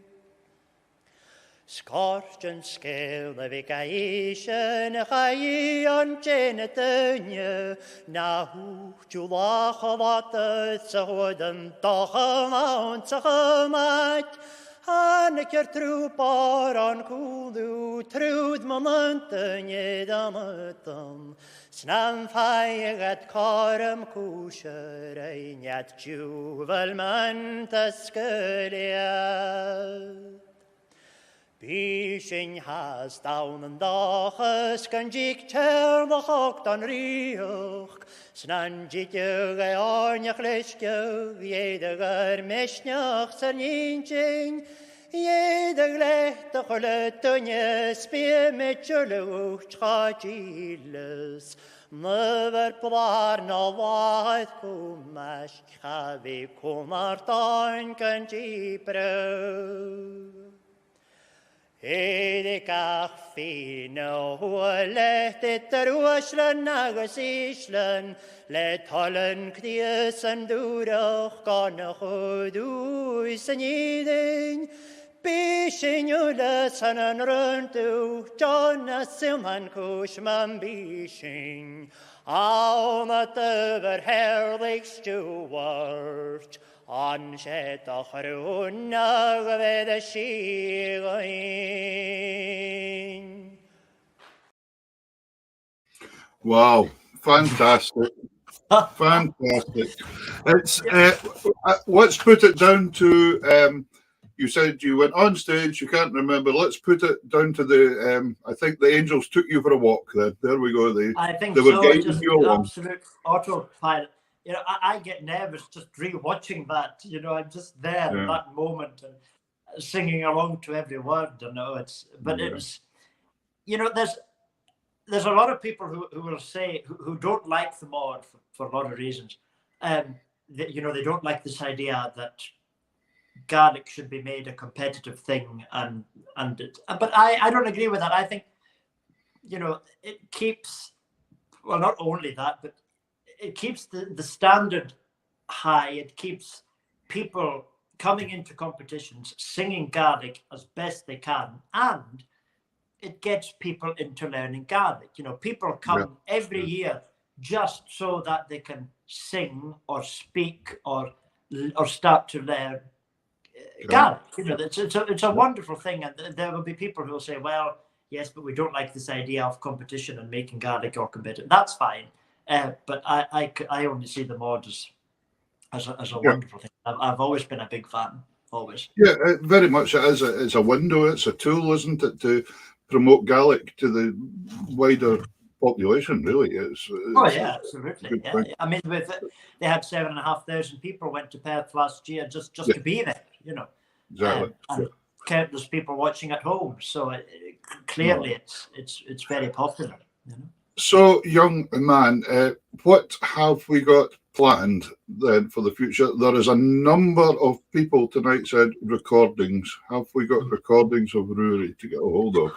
Skorsten skilde vi gaishen chai on genetunje. Na hoektju lache wat het ze hoorden toch amount ze gemaakt. Hanneker troepar an kulu trud momentunje dametum. Snam feiegat karem kusher ein jat juvelmente skuliet. Bishin has down and daches kan jik ter de hokt an rioch. Snan jikje ge arnjach leschje, jeder meschnach zerninching. Jeder lehte gelutunje spie met jeluch trajiles. Möver plar na wahet kumash, chavi kumartan kan jipre. Edikach fino huolet etteruaslen agus islen, let hollen kniesen durach ganach oduisen iding. Bishin jules an an runtu, Jonna silman kushman bishin. Almat over herrlich stewart. Anshet och runna ved skirin. Wow, fantastic. Fantastic. It's let's put it down to you said you went on stage, you can't remember. Let's put it down to the I think the angels took you for a walk then. There we go. I think they were so. guiding Just you along. absolute autopilot. You know, I get nervous just re-watching that. You know, I'm just there in that moment and singing along to every word. You know, it's you know, there's a lot of people who will say who don't like the mod for a lot of reasons. You know, they don't like this idea that Gaelic should be made a competitive thing, but I don't agree with that. I think, you know, it keeps, well, not only that, but it keeps the standard high. It keeps people coming into competitions singing Gaelic as best they can, and it gets people into learning Gaelic. You know, people come every year just so that they can sing or speak or start to learn Gaelic. You know, it's a wonderful thing, and there will be people who will say, "Well, yes, but we don't like this idea of competition and making Gaelic or competitive." That's fine, but I only see the mod as a wonderful thing. I've always been a big fan, always. Yeah, very much. It's a window. It's a tool, isn't it, to promote Gaelic to the wider population? Really, Yeah, absolutely. Yeah. I mean, they had 7,500 people went to Perth last year just to be there. You know, exactly. And countless people watching at home. So clearly, it's very popular. You know. So, young man, what have we got planned then for the future? There is a number of people tonight said recordings. Have we got recordings of Ruairidh to get a hold of?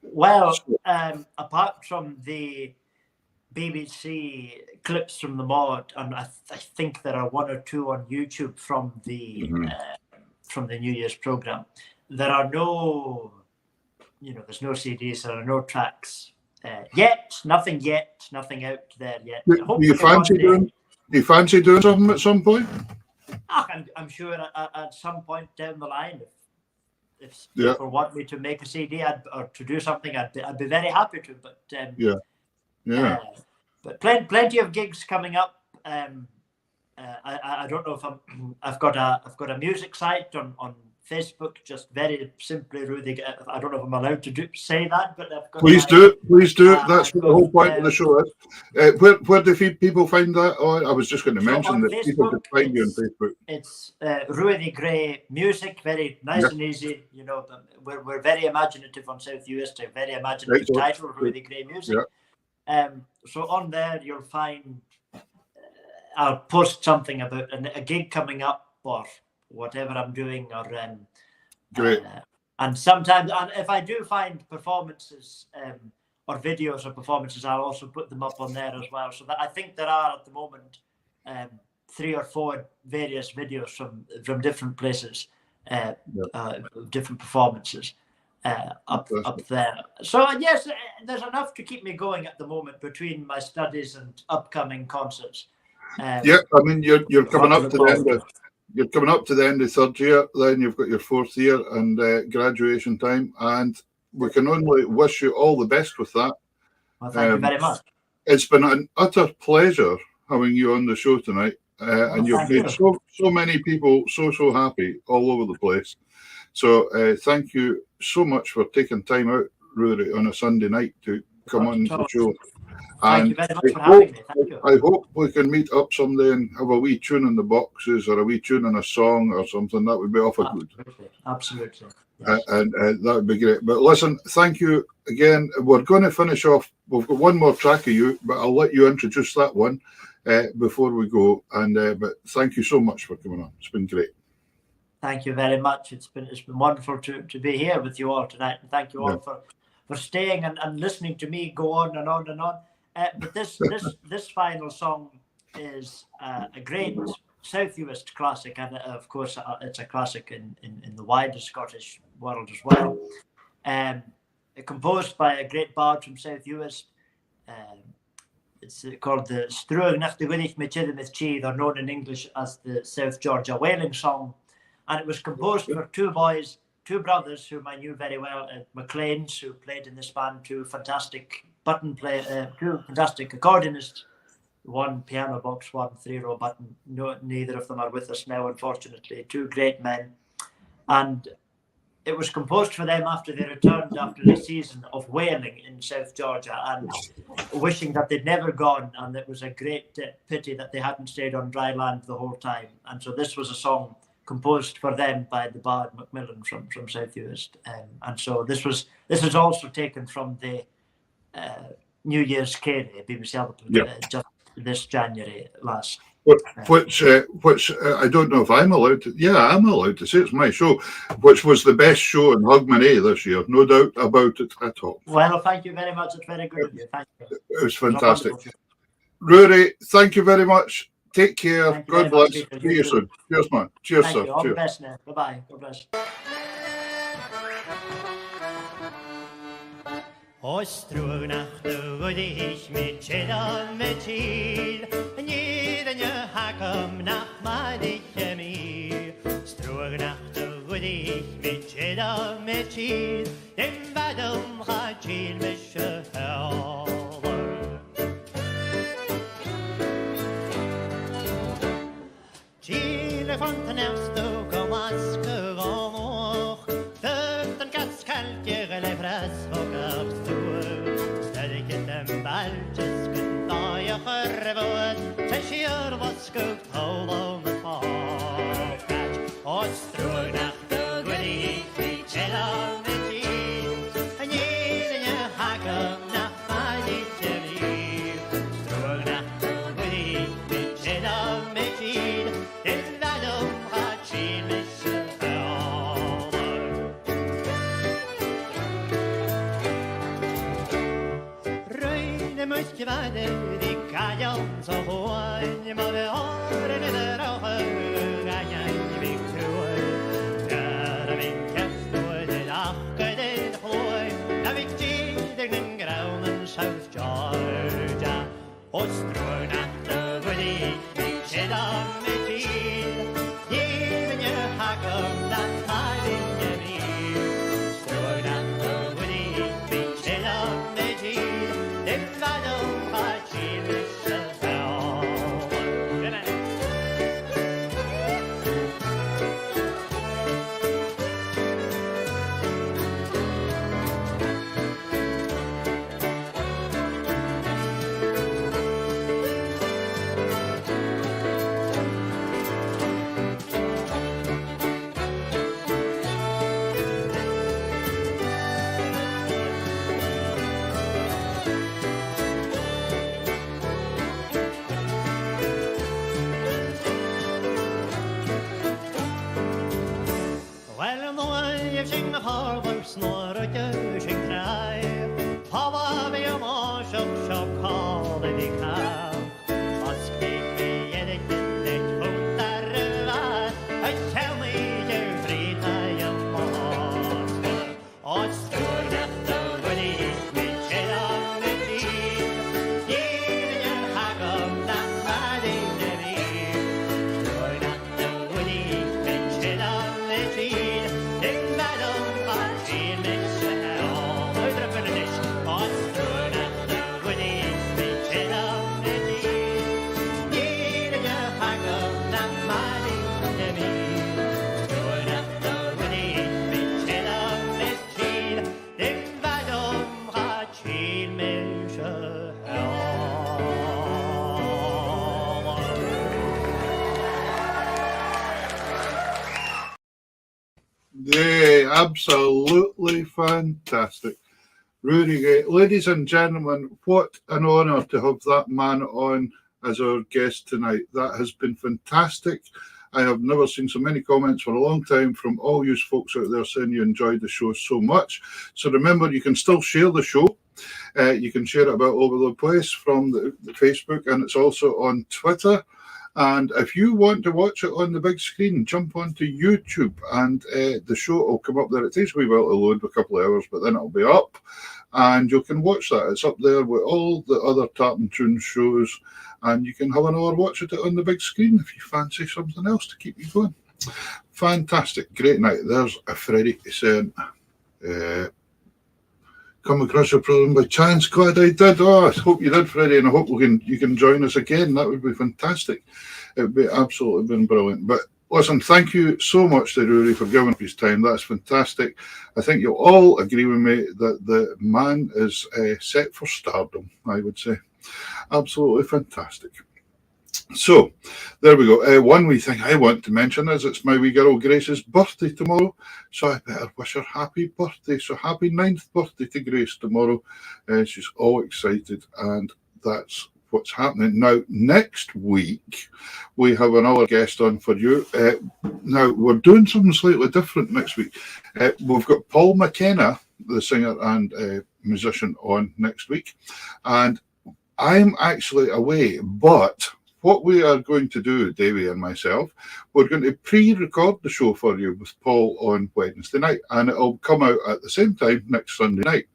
Well, apart from the BBC clips from the mod, and I think there are one or two on YouTube from the New Year's program. There are no, there's no CDs. There are no tracks yet. Nothing out there yet. Do you fancy doing something at some point? I'm sure at some point down the line, if people want me to make a CD or to do something, I'd be very happy to. But but plenty of gigs coming up. I don't know if I've got a music site on Facebook, just very simply Ruairidh. I don't know if I'm allowed to say that, but I've got. Please do it. That's what the whole point of the show is. Where do people find that? Oh, I was just going to mention that people could find you on Facebook. It's Ruairidh Gray music, very nice and easy. You know, we're very imaginative on South US. A very imaginative title, Ruairidh Gray music. Yeah. So on there you'll find. I'll post something about a gig coming up or whatever I'm doing, or great. And sometimes, and if I do find performances or videos of performances, I'll also put them up on there as well. So that I think there are at the moment 3 or 4 various videos from different places, different performances up there. So yes, there's enough to keep me going at the moment between my studies and upcoming concerts. I mean you're coming up to the end of. You're coming up to the end of 3rd year, then you've got your 4th year and graduation time, and we can only wish you all the best with that. Well, thank you very much. It's been an utter pleasure having you on the show tonight, and you've made so many people so happy all over the place. So thank you so much for taking time out, Ruairidh, on a Sunday night to come on the show. Thank you very much for having me. Thank you. I hope we can meet up someday and have a wee tune in the boxes or a wee tune in a song or something. That would be awful good. Absolutely. Yes. And that would be great. But listen, thank you again. We're going to finish off. We've got one more track of you, but I'll let you introduce that one before we go. And but thank you so much for coming on. It's been great. Thank you very much. It's been wonderful to be here with you all tonight. And thank you all for staying and listening to me go on and on and on. But this final song is a great South-West classic, and of course it's a classic in the wider Scottish world as well. Composed by a great bard from South-West. It's called the Struag nach de Gwynich Mechid Chi, or known in English as the South Georgia Whaling Song. And it was composed for 2 brothers whom I knew very well, McLeans, who played in this band, 2 fantastic two fantastic accordionists, 1 piano box, 1 3-row button. Neither of them are with us now, unfortunately. 2 great men. And it was composed for them after they returned after a season of whaling in South Georgia, and wishing that they'd never gone, and it was a great pity that they hadn't stayed on dry land the whole time. And so this was a song composed for them by the bard Macmillan from South-West. And so this is also taken from the New Year's Carey, BBC just this January last. Which I don't know if I'm allowed to. Yeah, I'm allowed to say it's my show, which was the best show in Hogmanay this year, no doubt about it at all. Well, thank you very much. It's very good of you. Thank you. It was fantastic. Ruairidh, thank you very much. Take care. God bless. See you soon. Cheers, man. Cheers, sir. All the best now. Bye-bye. God bless. Ostruag nach de Gwynich Mechid Nid yn y hagam nach ma dich mi. Struag nach de ودي متشدا متشيد دم بدم خاجيل مشهور Chile van ten eerste kom als gewoonlijk. Den katskalkere levres voor kapstoer. Stel ik het een baltjes kunt naar je gerwoord. Zes jaar was kookt hou met pakket. Als stroog nach de goedie, die chilla met je. En je hakken nach mij te lief. Stroog nach de goedie, die chilla met je. Mycket värde, det kan jag så hårt. Men vi har en där och höga jag vill tro. Där vi kan stå det lackar det hår. Där vi tider den graunen South Georgia. Och ströna över det, vi känner med tid. Given jag hackar, that my enemy. Ströna över det, vi känner med tid. Snor och görsing träg Hava vi om års och har det vi kan Fast vi är det gilligt hundar var Jag känner ju frita jag måste Och stor natt över dit vi känner med tid Given jag haggom natt med det vi Stor natt över dit vi känner med tid Den världen Yeah, absolutely fantastic. Ruairidh Gray. Ladies and gentlemen, what an honour to have that man on as our guest tonight. That has been fantastic. I have never seen so many comments for a long time from all you folks out there saying you enjoyed the show so much. So remember, you can still share the show. You can share it about all over the place from the Facebook, and it's also on Twitter. And if you want to watch it on the big screen, jump onto YouTube and the show will come up there. It takes a wee while to load, a couple of hours, but then it'll be up and you can watch that. It's up there with all the other Tap and Tune shows and you can have an hour watch it on the big screen if you fancy something else to keep you going. Fantastic. Great night. There's a Freddie saying, come across your program by chance. Glad I did. Oh, I hope you did, Freddie, and I hope you can join us again. That would be fantastic. It would be absolutely been brilliant. But listen, thank you so much to Ruairidh for giving up his time. That's fantastic. I think you'll all agree with me that the man is set for stardom, I would say. Absolutely fantastic. So, there we go. One wee thing I want to mention is it's my wee girl Grace's birthday tomorrow, so I better wish her happy birthday. So happy 9th birthday to Grace tomorrow. She's all excited, and that's what's happening. Now, next week, we have another guest on for you. Now, we're doing something slightly different next week. We've got Paul McKenna, the singer and musician, on next week, and I'm actually away, but what we are going to do, Davey and myself, we're going to pre-record the show for you with Paul on Wednesday night, and it'll come out at the same time next Sunday night.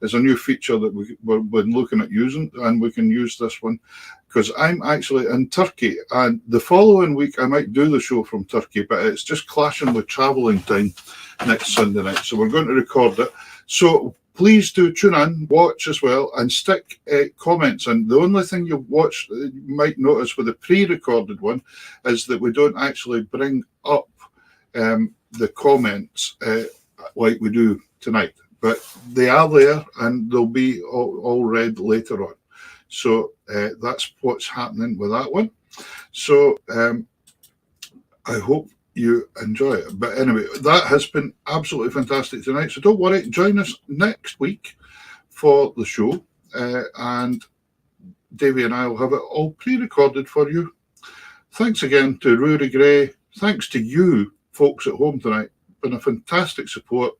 It's a new feature that we've been looking at using, and we can use this one because I'm actually in Turkey, and the following week I might do the show from Turkey, but it's just clashing with travelling time next Sunday night, so we're going to record it. So please do tune in, watch as well, and stick comments in. The only thing you might notice with the pre-recorded one is that we don't actually bring up the comments like we do tonight, but they are there and they'll be all read later on. So that's what's happening with that one. So I hope you enjoy it. But anyway, that has been absolutely fantastic tonight. So don't worry, join us next week for the show. And Davey and I will have it all pre-recorded for you. Thanks again to Ruairidh Gray. Thanks to you folks at home tonight. Been a fantastic support.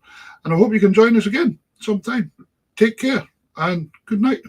And I hope you can join us again sometime. Take care and good night.